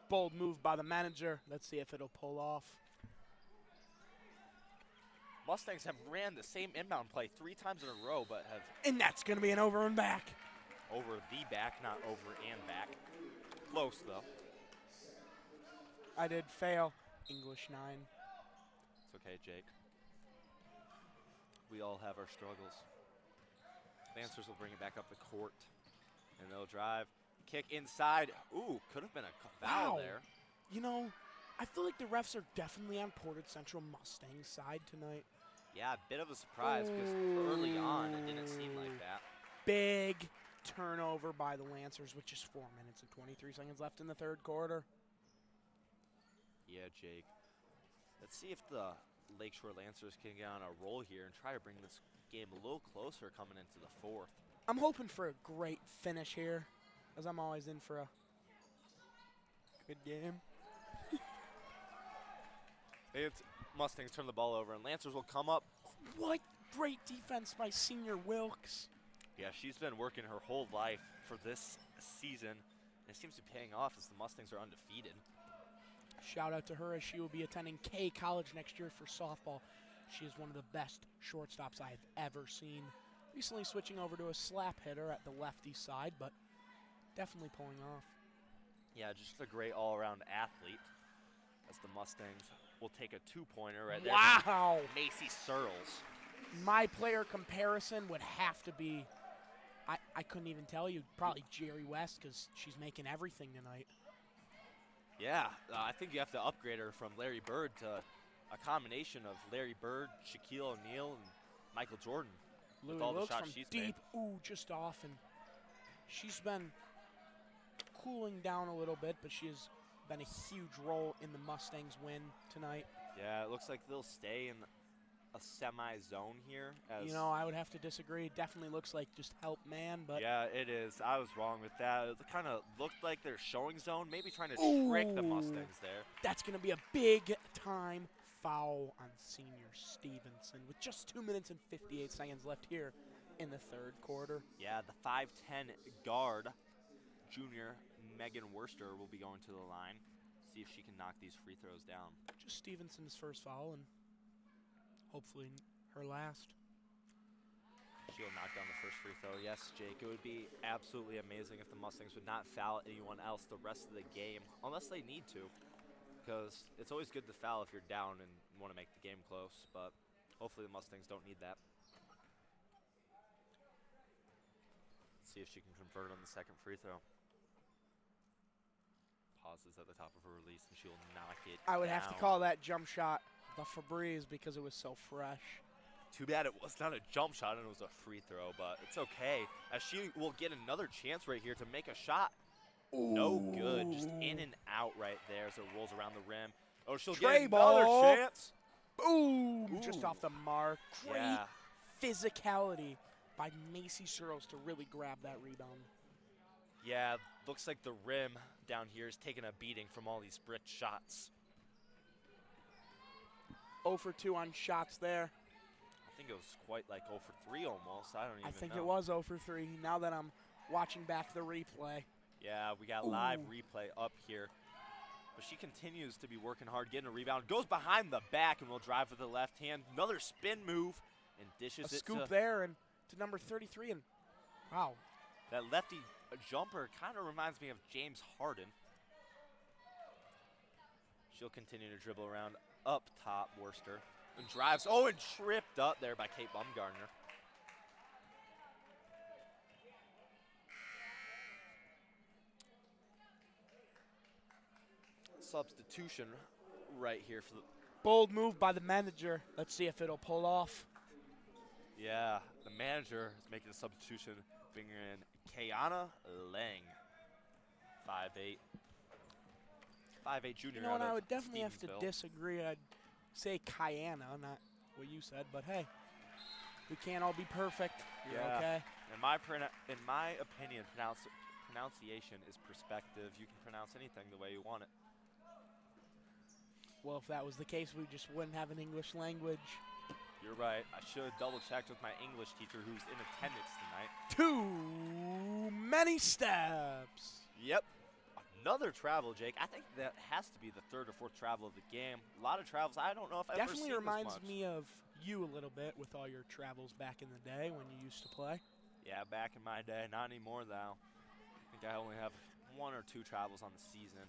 Bold move by the manager. Let's see if it'll pull off. Mustangs have ran the same inbound play 3 times in a row, but have And that's going to be an over and back. over the back, not over and back. Close, though. I did fail. English 9. It's okay, Jake. We all have our struggles. Lancers will bring it back up the court, and they'll drive. Kick inside. Ooh, could have been a foul Wow. there. You know, I feel like the refs are definitely on Portage Central Mustangs side tonight. Yeah, a bit of a surprise because early on it didn't seem like that. Big turnover by the Lancers with just 4 minutes and 23 seconds left in the 3rd quarter. Yeah, Jake. Let's see if the Lakeshore Lancers can get on a roll here and try to bring this game a little closer coming into the 4th. I'm hoping for a great finish here, as I'm always in for a good game. It's Mustangs turn the ball over, and Lancers will come up. What great defense by Senior Wilkes. Yeah, she's been working her whole life for this season, and it seems to be paying off as the Mustangs are undefeated. Shout out to her as she will be attending K College next year for softball. She is one of the best shortstops I've ever seen. Recently switching over to a slap hitter at the lefty side, but definitely pulling off. Yeah, just a great all-around athlete as the Mustangs will take a 2-pointer right there. Wow! Macy Searles. My player comparison would have to be, I couldn't even tell you, probably Jerry West, because she's making everything tonight. Yeah, I think you have to upgrade her from Larry Bird to a combination of Larry Bird, Shaquille O'Neal, and Michael Jordan. Louis with all the Wilkes shots from she's deep, ooh, just off, and she's been cooling down a little bit, but she has been a huge role in the Mustangs' win tonight. Yeah, it looks like they'll stay in a semi-zone here. As You know, I would have to disagree. It definitely looks like just help man, but yeah, it is. I was wrong with that. It kind of looked like they're showing zone, maybe trying to trick the Ooh. Mustangs there. that's going to be a big-time foul on Senior Stevenson with just 2 minutes and 58 seconds left here in the 3rd quarter. Yeah, the 5'10" guard, junior Megan Worster, will be going to the line. See if she can knock these free throws down. Just Stevenson's first foul and hopefully her last. She'll knock down the first free throw. Yes, Jake, it would be absolutely amazing if the Mustangs would not foul anyone else the rest of the game, unless they need to, because it's always good to foul if you're down and want to make the game close, but hopefully the Mustangs don't need that. Let's see if she can convert on the 2nd free throw. Pauses at the top of her release, and she'll knock it I would have to down. call that jump shot the Febreze because it was so fresh. Too bad it was not a jump shot and it was a free throw, but it's okay, as she will get another chance right here to make a shot. No good, just in and out right there as it rolls around the rim. Oh, she'll Tray get another ball. chance. Boom! Just Ooh. off the mark. Great Yeah, physicality by Macy Searles to really grab that rebound. yeah, looks like the rim down here is taking a beating from all these brick shots. 0 for 2 on shots there. I think it was quite like 0 for 3 almost. I don't even I think know. it was 0 for 3 now that I'm watching back the replay. Yeah, we got live Ooh. replay up here. But she continues to be working hard, getting a rebound. Goes behind the back and will drive with the left hand. Another spin move and dishes A it scoop to there and to number 33. And wow, That lefty jumper kind of reminds me of James Harden. She'll continue to dribble around up top, Worcester. And drives, and tripped up there by Kate Bumgardner. Substitution right here for the... Bold move by the manager. Let's see if it'll pull off. Yeah, the manager is making a substitution, bringing in Kiana Lang, 5'8". 5'8" junior. You know, and out I of would definitely have to Stevensville. disagree. I'd say Kiana, not what you said, but hey, we can't all be perfect. You're Yeah. okay. In my opinion, pronunciation is perspective. You can pronounce anything the way you want it. Well, if that was the case, we just wouldn't have an English language. You're right. I should have double-checked with my English teacher who's in attendance tonight. Too many steps. Yep. Another travel, Jake. I think that has to be the third or fourth travel of the game. A lot of travels. I don't know if I've ever seen Definitely reminds this much. me of you a little bit with all your travels back in the day when you used to play. Yeah, back in my day. Not anymore, though. I think I only have 1 or 2 travels on the season.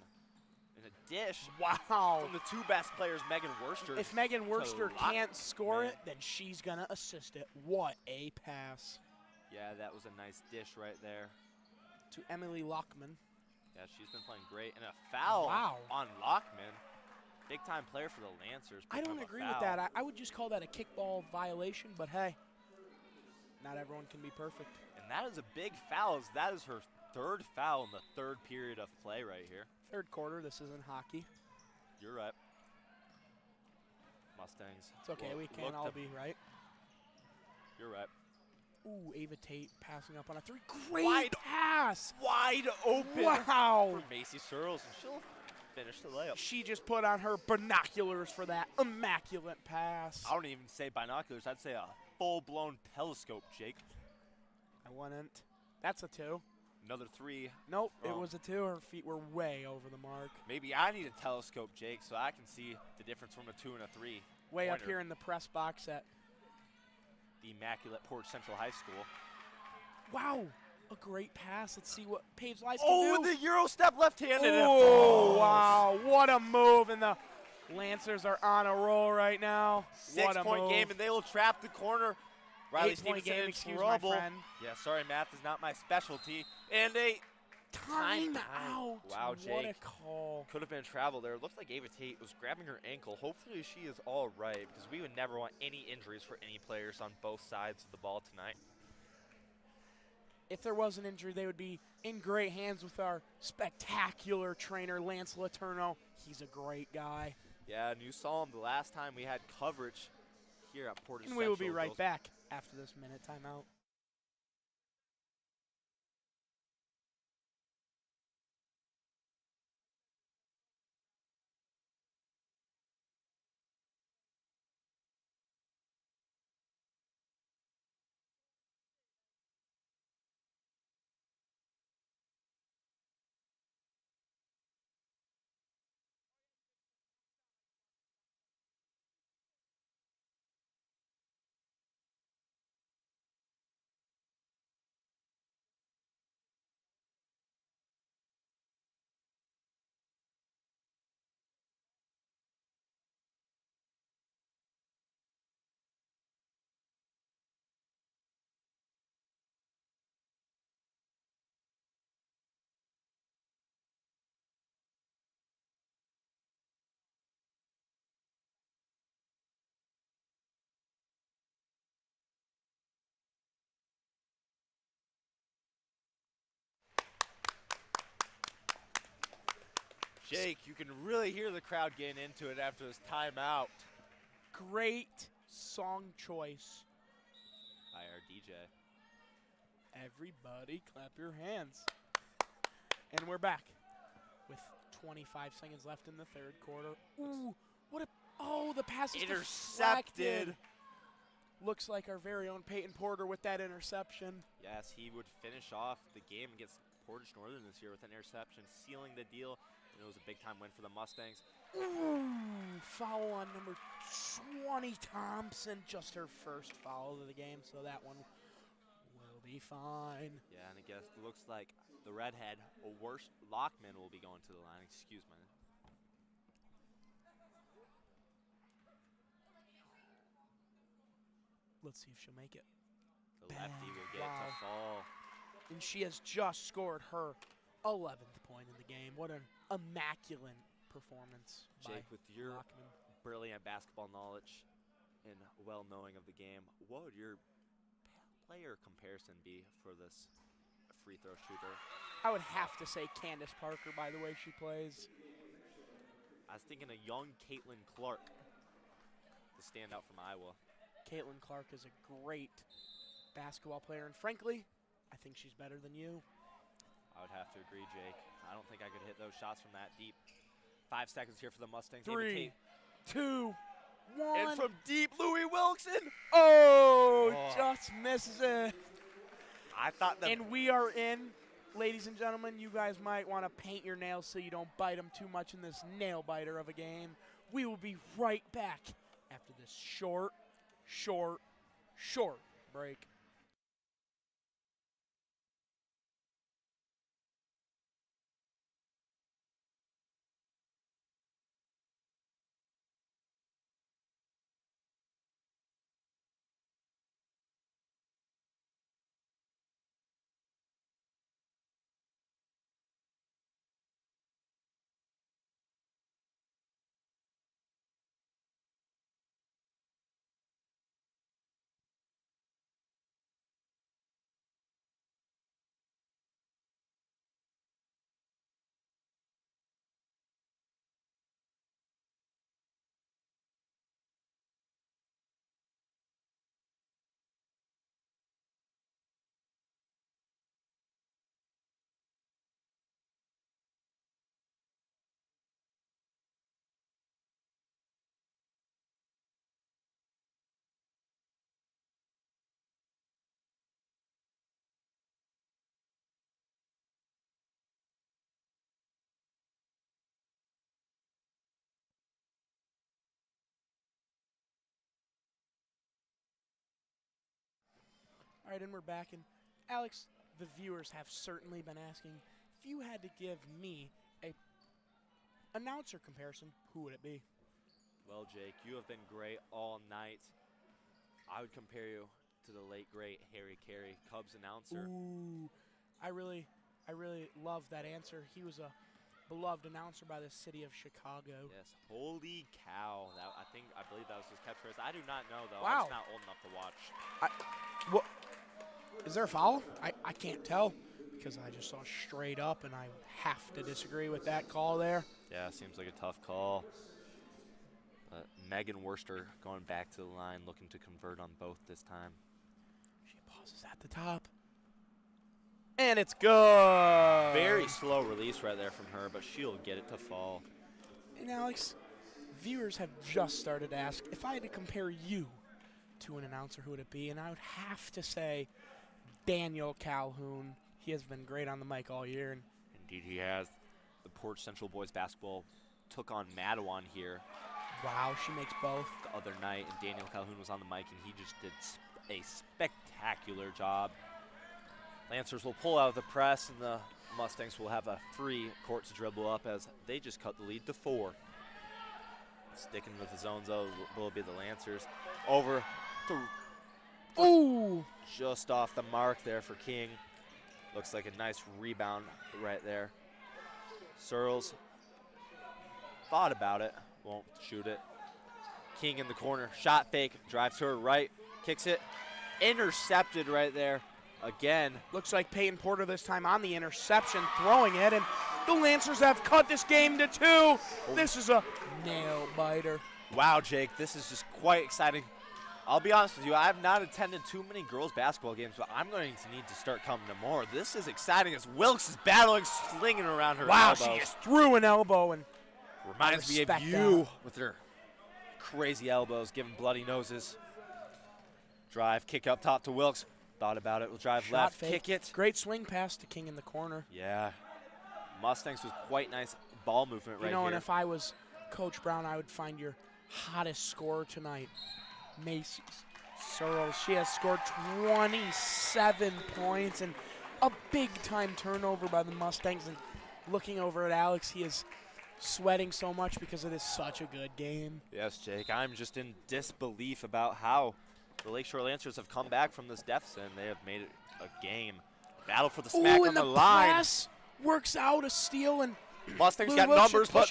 And a dish Wow. from the 2 best players, Megan Worcester. If Megan Worcester Lock- can't score Man. it, then she's going to assist it. What a pass Yeah, that was a nice dish right there. to Emily Lockman. Yeah, she's been playing great. And a foul Wow. on Lockman. Big-time player for the Lancers. I picking don't up a agree with foul. that. I would just call that a kickball violation, but hey, not everyone can be perfect. And that is a big foul. That is her 3rd foul in the 3rd period of play right here. Third quarter, this isn't hockey. You're right. Mustangs. It's okay, we can't look all to- be right. You're right. Ooh, Ava Tate passing up on a 3. Great Wide- pass! Wide open Wow! for Macy Searles, and she'll finish the layup. She just put on her binoculars for that immaculate pass. I don't even say binoculars. I'd say a full-blown telescope, Jake. I wouldn't. That's a 2. Another 3. Nope, it Wrong. was a 2. Her feet were way over the mark. Maybe I need a telescope, Jake, so I can see the difference from a 2 and a 3. Way up Pointer. here in the press box at, The immaculate Portage Central High School. wow, a great pass. Let's see what Paige Lice Oh, can do. the Euro step left-handed. Oh, wow, what a move. And the Lancers are on a roll right now. What a 6-point move. game, and they will trap the corner. Riley 8-point Stevenson game, in excuse trouble. my friend. Yeah, sorry, math is not my specialty. And a Time Time out. Wow, What Jake. a call. could have been travel there. It looks like Ava Tate was grabbing her ankle. Hopefully she is all right, because we would never want any injuries for any players on both sides of the ball tonight. If there was an injury, they would be in great hands with our spectacular trainer, Lance Letourneau. He's a great guy. Yeah, and you saw him the last time we had coverage here at Portage And Central. we will be right Girls. back after this minute timeout. Jake, you can really hear the crowd getting into it after this timeout Great song choice. by our DJ. Everybody clap your hands. And we're back with 25 seconds left in the third quarter. Ooh, what a, oh, the pass is Intercepted. deflected. Looks like our very own Peyton Porter with that interception. Yes, he would finish off the game against Portage Northern this year with an interception, sealing the deal. And it was a big-time win for the Mustangs. Ooh, foul on number 20, Thompson. Just her first foul of the game, so that one will be fine. Yeah, and I guess looks like the redhead, Lockman, will be going to the line. Excuse me. Let's see if she'll make it. The lefty will get Wow. to fall. And she has just scored her 11th point in the game. What an immaculate performance Jake, by with your Lockman. brilliant basketball knowledge and well-knowing of the game, what would your player comparison be for this free throw shooter? I would have to say Candace Parker by the way she plays. I was thinking a young Caitlin Clark, the standout from Iowa. Caitlin Clark is a great basketball player, and frankly, I think she's better than you. I would have to agree, Jake. I don't think I could hit those shots from that deep. 5 seconds here for the Mustangs. 3, 2, 1. And from deep, Louis Wilkson. Oh, just misses it. I thought And we are in, ladies and gentlemen, you guys might want to paint your nails so you don't bite them too much in this nail biter of a game. We will be right back after this short break. All right, and we're back. And Alex, the viewers have certainly been asking, if you had to give me a announcer comparison, who would it be? Well, Jake, you have been great all night. I would compare you to the late, great Harry Carey, Cubs announcer. Ooh, I really love that answer. He was a beloved announcer by the city of Chicago. Yes, holy cow. I believe that was his catchphrase. I do not know, though. Wow. I was not old enough to watch. What? Is there a foul? I can't tell because I just saw straight up, and I have to disagree with that call there. Yeah, seems like a tough call. Megan Worster going back to the line, looking to convert on both this time. She pauses at the top. And it's good. Very slow release right there from her, but she'll get it to fall. And Alex, viewers have just started to ask, if I had to compare you to an announcer, who would it be? And I would have to say Daniel Calhoun. He has been great on the mic all year. And Indeed he has. The Portage Central boys basketball took on Madawan here wow, she makes both. the other night, and Daniel Calhoun was on the mic, and he just did a spectacular job. Lancers will pull out the press, and the Mustangs will have a free court to dribble up as they just cut the lead to 4. Sticking with the zones, though, will be the Lancers. Over to Ooh. just off the mark there for King. Looks like a nice rebound right there. Searles thought about it, won't shoot it. King in the corner, shot fake, drives to her right, kicks it, intercepted right there. Again. Looks like Peyton Porter this time on the interception, throwing it, and the Lancers have cut this game to 2. This is a nail biter. Wow, Jake, this is just quite exciting. I'll be honest with you, I have not attended too many girls basketball games, but I'm going to need to start coming to more. This is exciting as Wilkes is battling, slinging around her Wow, elbows. she just threw an elbow, and reminds me of respect you that. with her crazy elbows, giving bloody noses. Drive, kick up top to Wilkes. Thought about it, will drive shot left, fake. kick it. Great swing pass to King in the corner. Yeah. Mustangs was quite nice ball movement right You know, here. and if I was Coach Brown, I would find your hottest scorer tonight, Macy Searles. She has scored 27 points, and a big-time turnover by the Mustangs. And looking over at Alex, he is sweating so much because it is such a good game. Yes, Jake. I'm just in disbelief about how the Lakeshore Lancers have come back from this deficit, and they have made it a game. Battle for the smack on the line. Press works out a steal, and Mustangs got numbers, but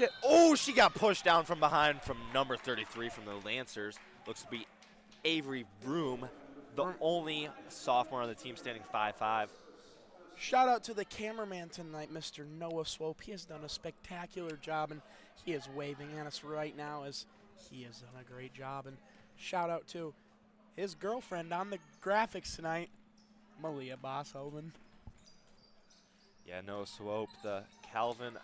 she got pushed down from behind from number 33 from the Lancers. Looks to be Avery Vroom, the only sophomore on the team, standing 5'5". Shout out to the cameraman tonight, Mr. Noah Swope. He has done a spectacular job, and he is waving at us right now as he has done a great job. And shout out to his girlfriend on the graphics tonight, Malia Bosshoven. Yeah, Noah Swope, the Calvin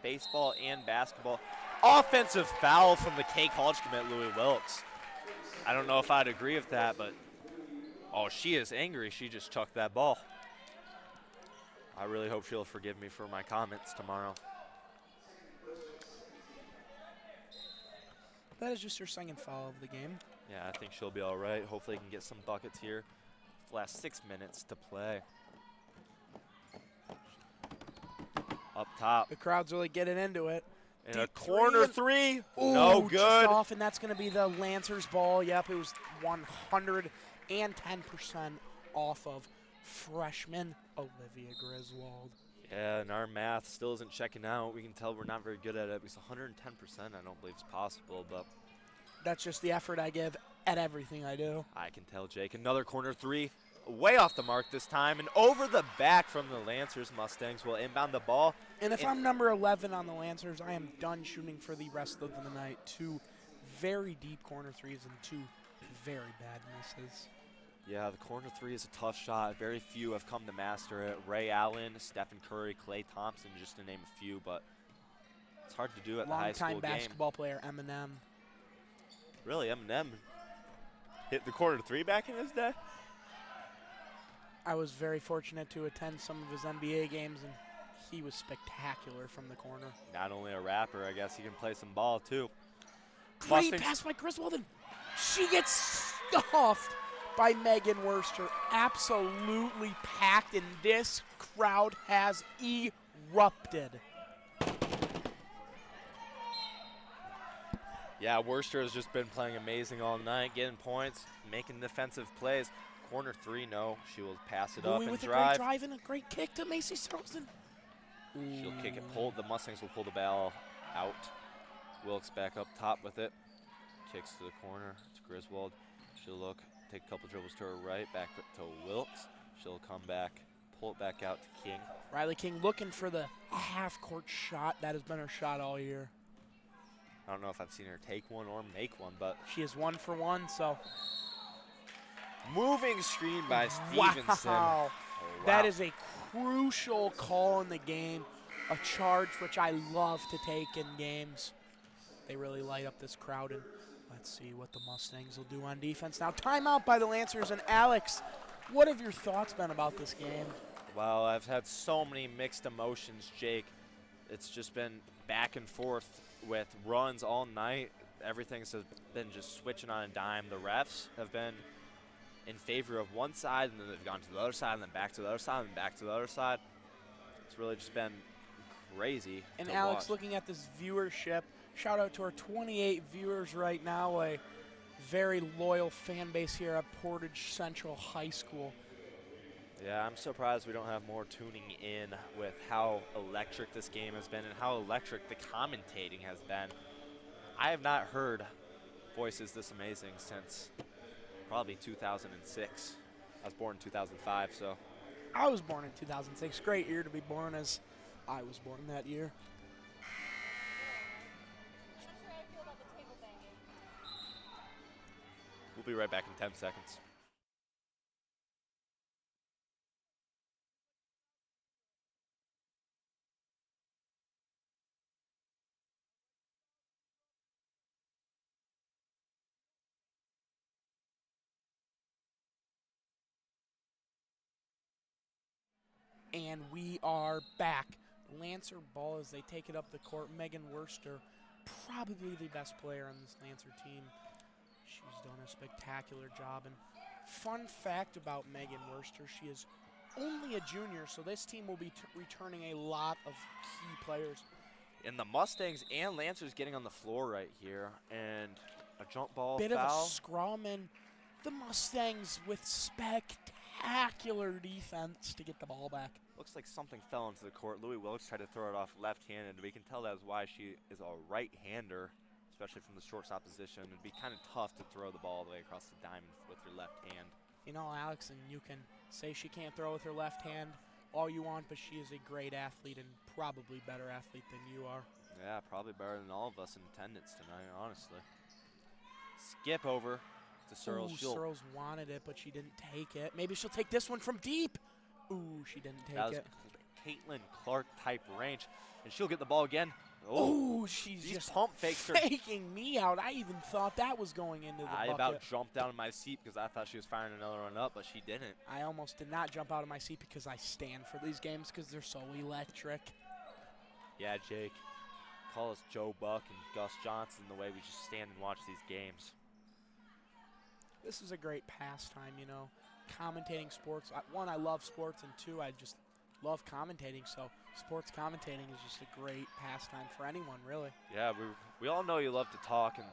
baseball and basketball. Offensive foul from the K College commit, Louis Wilkes. I don't know if I'd agree with that, but oh, she is angry. She just chucked that ball. I really hope she'll forgive me for my comments tomorrow. That is just her second foul of the game. Yeah, I think she'll be all right. Hopefully he can get some buckets here. Last 6 minutes to play. Up top. The crowd's really getting into it. And a corner three. Ooh, no just good. Off, and that's going to be the Lancers ball. Yep, it was 110% off of freshman Olivia Griswold. Yeah, and our math still isn't checking out. We can tell we're not very good at it because 110% I don't believe is possible, but that's just the effort I give at everything I do. I can tell, Jake. Another corner three, way off the mark this time, and over the back from the Lancers. Mustangs will inbound the ball. And if I'm number 11 on the Lancers, I am done shooting for the rest of the night. 2 very deep corner threes and 2 very bad misses. Yeah, the corner three is a tough shot. Very few have come to master it. Ray Allen, Stephen Curry, Clay Thompson, just to name a few, but it's hard to do at the high school game. Long-time basketball player, Eminem. Really, Eminem hit the corner three back in his day? I was very fortunate to attend some of his NBA games, and he was spectacular from the corner. Not only a rapper, I guess he can play some ball, too. Great pass by Griswold, and she gets stuffed by Megan Worcester. Absolutely packed, and this crowd has erupted. Yeah, Worcester has just been playing amazing all night, getting points, making defensive plays. Corner three, no. She will pass it up and with drive. A great drive and a great kick to Macy Strozen. She'll kick it, pull. The Mustangs will pull the ball out. Wilkes back up top with it. Kicks to the corner. It's Griswold. She'll look, take a couple dribbles to her right, back to Wilkes. She'll come back, pull it back out to King. Riley King looking for the half-court shot. That has been her shot all year. I don't know if I've seen her take one or make one, but she is 1 for 1, so. Moving screen by Stevenson. Wow. Oh, wow. That is a crucial call in the game, a charge which I love to take in games. They really light up this crowd, and let's see what the Mustangs will do on defense. Now, timeout by the Lancers, and Alex, what have your thoughts been about this game? Well, I've had so many mixed emotions, Jake. It's just been back and forth with runs all night. Everything's been just switching on a dime. The refs have been in favor of one side, and then they've gone to the other side, and then back to the other side, and back to the other side. It's really just been crazy. And Alex, watch. looking at this viewership, shout out to our 28 viewers right now, a very loyal fan base here at Portage Central High School. Yeah, I'm surprised we don't have more tuning in with how electric this game has been and how electric the commentating has been. I have not heard voices this amazing since probably 2006. I was born in 2005, so. I was born in 2006. Great year to be born, as I was born that year. We'll be right back in 10 seconds. And we are back. Lancer ball as they take it up the court. Megan Worcester, probably the best player on this Lancer team. She's done a spectacular job. And fun fact about Megan Worcester, she is only a junior, so this team will be returning a lot of key players. And the Mustangs and Lancers getting on the floor right here. And a jump ball Bit foul. of a scrum, and the Mustangs with spectacular defense to get the ball back. Looks like something fell into the court. Louis Wilkes tried to throw it off left-handed. We can tell that's why she is a right-hander, especially from the shortstop position. It'd be kind of tough to throw the ball all the way across the diamond with your left hand. You know, Alex, and you can say she can't throw with her left hand all you want, but she is a great athlete and probably better athlete than you are. Yeah, probably better than all of us in attendance tonight, honestly. Skip over to Searles. Searles wanted it, but she didn't take it. Maybe she'll take this one from deep. Ooh, she didn't take That was it. Caitlin Clark type range, and she'll get the ball again. Oh, she's these just pump fakes are faking me out. I even thought that was going into the I bucket. about jumped out of my seat because I thought she was firing another one up, but she didn't. I almost did not jump out of my seat because I stand for these games because they're so electric. Yeah, Jake. Call us Joe Buck and Gus Johnson the way we just stand and watch these games. This is a great pastime, you know. Commentating sports. One, I love sports, and two, I just love commentating. So sports commentating is just a great pastime for anyone, really. Yeah, we all know you love to talk, and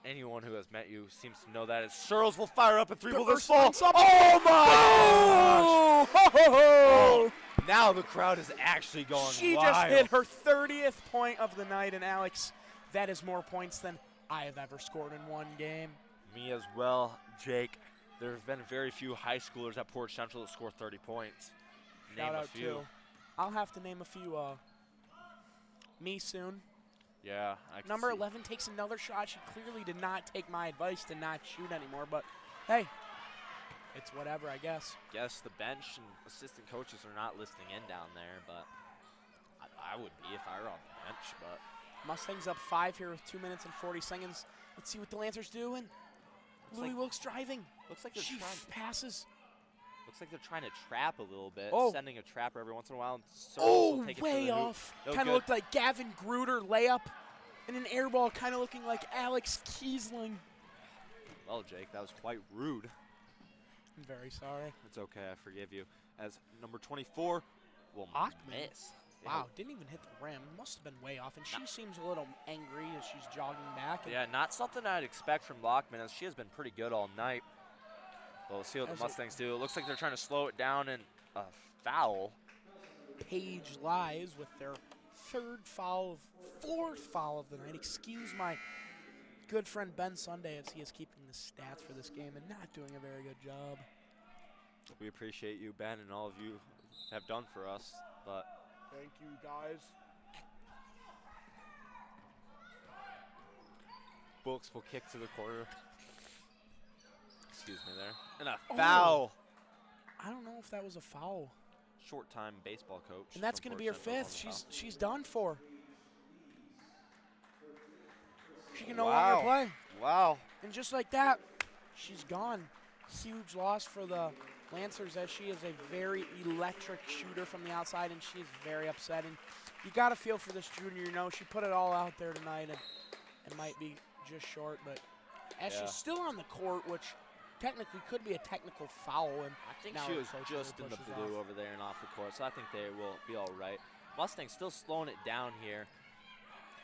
anyone who has met you seems to know that. As Searles will fire up a three. Will this fall? Oh my! Oh! Now the crowd is actually going She wild. just hit her 30th point of the night, and Alex, that is more points than I have ever scored in one game. Me as well, Jake. There have been very few high schoolers at Portage Central that score 30 points. Shout Name out a few. to. I'll have to name a few. Me soon. Yeah, I can Number see. 11 takes another shot. She clearly did not take my advice to not shoot anymore, but hey, it's whatever, I guess. Guess the bench and assistant coaches are not listening in down there, but I would be if I were on the bench. But Mustangs up 5 here with 2 minutes and 40 seconds. Let's see what the Lancers do. And Louis Wilkes driving. looks like they're She trying. passes. Looks like they're trying to trap a little bit, Oh. sending a trapper every once in a while. And Searles will take it way to the hoop. off. No Kind of good. looked like Gavin Gruder layup. And an air ball kind of looking like Alex Kiessling. Well, Jake, that was quite rude. I'm very sorry. It's okay, I forgive you. As number 24 will Lockman. miss. Wow, didn't even hit the rim. Must have been way off. And she seems a little angry as she's jogging back. And Yeah, not something I'd expect from Longman, as she has been pretty good all night. But we'll see what the As it- Mustangs do. It looks like they're trying to slow it down, and a foul. Page lies with their fourth foul of the night. Excuse my good friend Ben Sunday as he is keeping the stats for this game and not doing a very good job. We appreciate you, Ben, and all of you have done for us. But Thank you, guys. Wilkes will kick to the corner. Excuse me there. And a Oh. foul. I don't know if that was a foul. Short-time baseball coach. And that's from going to be her Portage Central fifth. on the foul. She's done for. She can no Wow. longer play. Wow. And just like that, she's gone. Huge loss for the Lancers as she is a very electric shooter from the outside, and she's very upset. And you got to feel for this junior. You know, she put it all out there tonight, and it might be just short. But as Yeah. she's still on the court, which technically could be a technical foul, and I think now she the was coach just really in the pushes blue off. over there and off the court, so I think they will be all right. Mustangs still slowing it down here.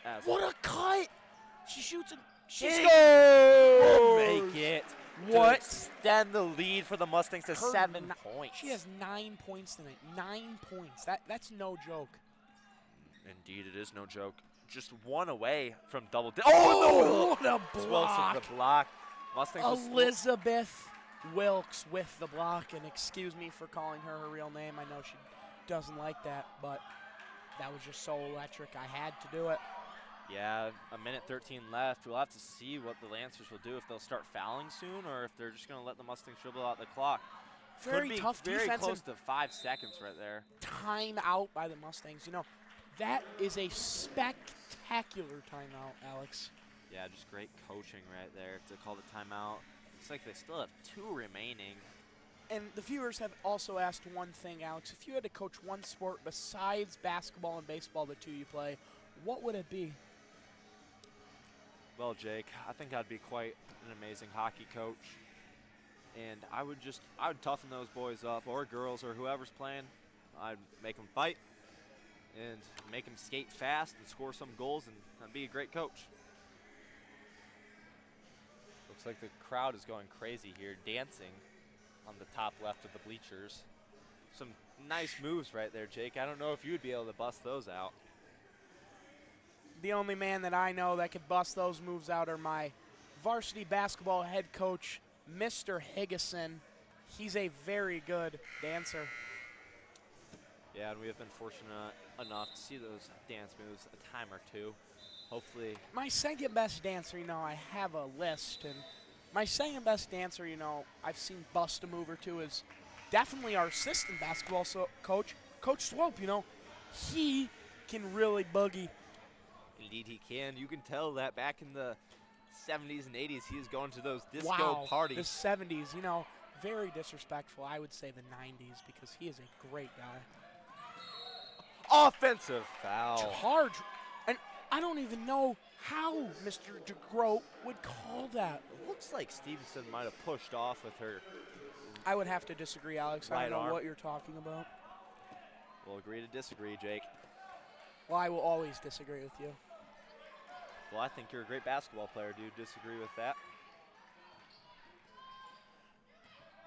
As What a cut! She shoots and she She scores! will make it. To What? extend the lead for the Mustangs to Her 7 points. She has 9 points tonight. 9 points. That's no joke. Indeed, it is no joke. Just one away from double. Oh, what a Wilkes block! with the block. Mustangs will Elizabeth Wilkes with the block, and excuse me for calling her real name. I know she doesn't like that, but that was just so electric. I had to do it. Yeah, a minute 13 left. We'll have to see what the Lancers will do, if they'll start fouling soon or if they're just going to let the Mustangs dribble out the clock. Very Could be tough very defense close and to 5 seconds right there. time out by the Mustangs. You know, that is a spectacular timeout, Alex. Yeah, just great coaching right there to call the timeout. Looks like they still have 2 remaining. And the viewers have also asked one thing, Alex. If you had to coach one sport besides basketball and baseball, the two you play, what would it be? Well, Jake, I think I'd be quite an amazing hockey coach. And I would toughen those boys up, or girls, or whoever's playing. I'd make them fight and make them skate fast and score some goals, and I'd be a great coach. Looks like the crowd is going crazy here, dancing on the top left of the bleachers. Some nice moves right there, Jake. I don't know if you would be able to bust those out. The only man that I know that could bust those moves out are my varsity basketball head coach, Mr. Higgison. He's a very good dancer. Yeah, and we have been fortunate enough to see those dance moves a time or two. Hopefully. My second best dancer, I have a list, and my second best dancer, I've seen bust a move or two, is definitely our assistant basketball coach, Coach Swope. He can really boogie. Indeed he can. You can tell that back in the 70s and 80s he was going to those disco parties. The 70s, very disrespectful. I would say the 90s, because he is a great guy. Offensive foul. Charge. And I don't even know how Mr. DeGroat would call that. It looks like Stevenson might have pushed off with her. I would have to disagree, Alex. I Right don't know arm. what you're talking about. We'll agree to disagree, Jake. Well, I will always disagree with you. Well, I think you're a great basketball player. Do you disagree with that?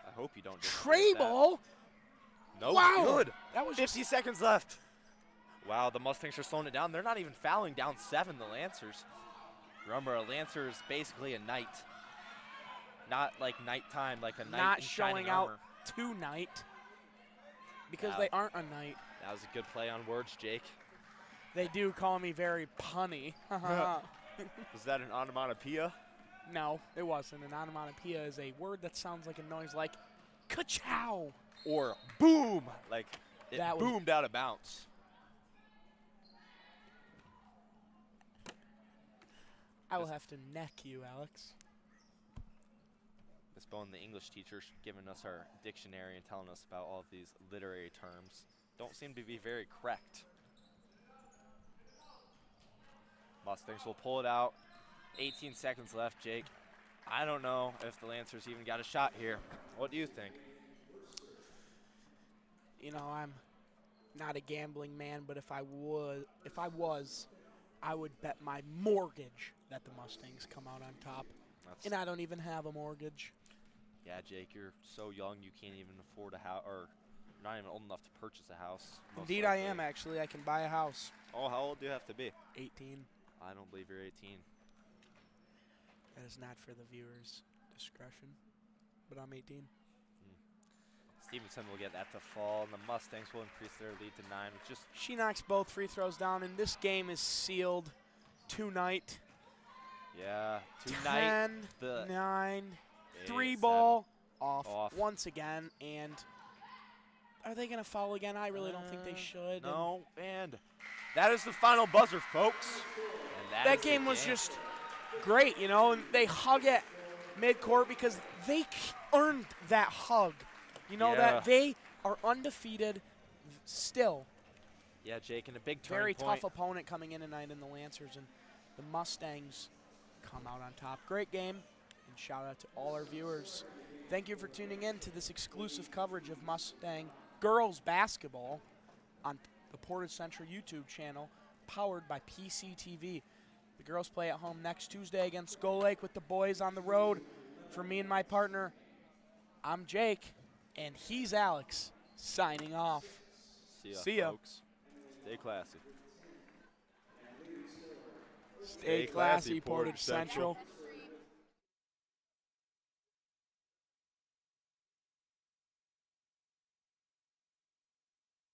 I hope you don't disagree Tray with that. ball? No, Wow. good. That was 50 seconds left. Wow, the Mustangs are slowing it down. They're not even fouling down 7, the Lancers. Remember, a Lancer is basically a knight. Not like nighttime, like a knight not in showing shining out armor. tonight because Wow. they aren't a knight. That was a good play on words, Jake. They do call me very punny. Was that an onomatopoeia? No, it wasn't. An onomatopoeia is a word that sounds like a noise like ka-chow. Or boom, like it That was- boomed out of bounds. I will have to neck you, Alex. Miss Bone, the English teacher, giving us our dictionary and telling us about all of these literary terms. Don't seem to be very correct. Mustangs will pull it out. 18 seconds left, Jake. I don't know if the Lancers even got a shot here. What do you think? I'm not a gambling man, but if I was, I would bet my mortgage that the Mustangs come out on top. And I don't even have a mortgage. Yeah, Jake, you're so young you can't even afford a house, or not even old enough to purchase a house. Indeed, I am, actually. I can buy a house. Oh, how old do you have to be? 18. I don't believe you're 18. That is not for the viewers' discretion, but I'm 18. Stevenson will get that to fall, and the Mustangs will increase their lead to 9. She knocks both free throws down, and this game is sealed tonight. Yeah, tonight. 10, 9, 8, 3 7. ball off Once again. And are they going to foul again? I really don't think they should. No, and that is the final buzzer, folks. And that game was just great, and they hug at midcourt because they earned that hug. That they are undefeated still. Yeah, Jake, and a big turning Very point. tough opponent coming in tonight in the Lancers, and the Mustangs come out on top. Great game, and shout out to all our viewers. Thank you for tuning in to this exclusive coverage of Mustang girls basketball on the Portage Central YouTube channel, powered by PCTV. The girls play at home next Tuesday against Gull Lake with the boys on the road. For me and my partner, I'm Jake, and he's Alex, signing off. See ya, folks. Stay classy. Stay classy, Portage Central.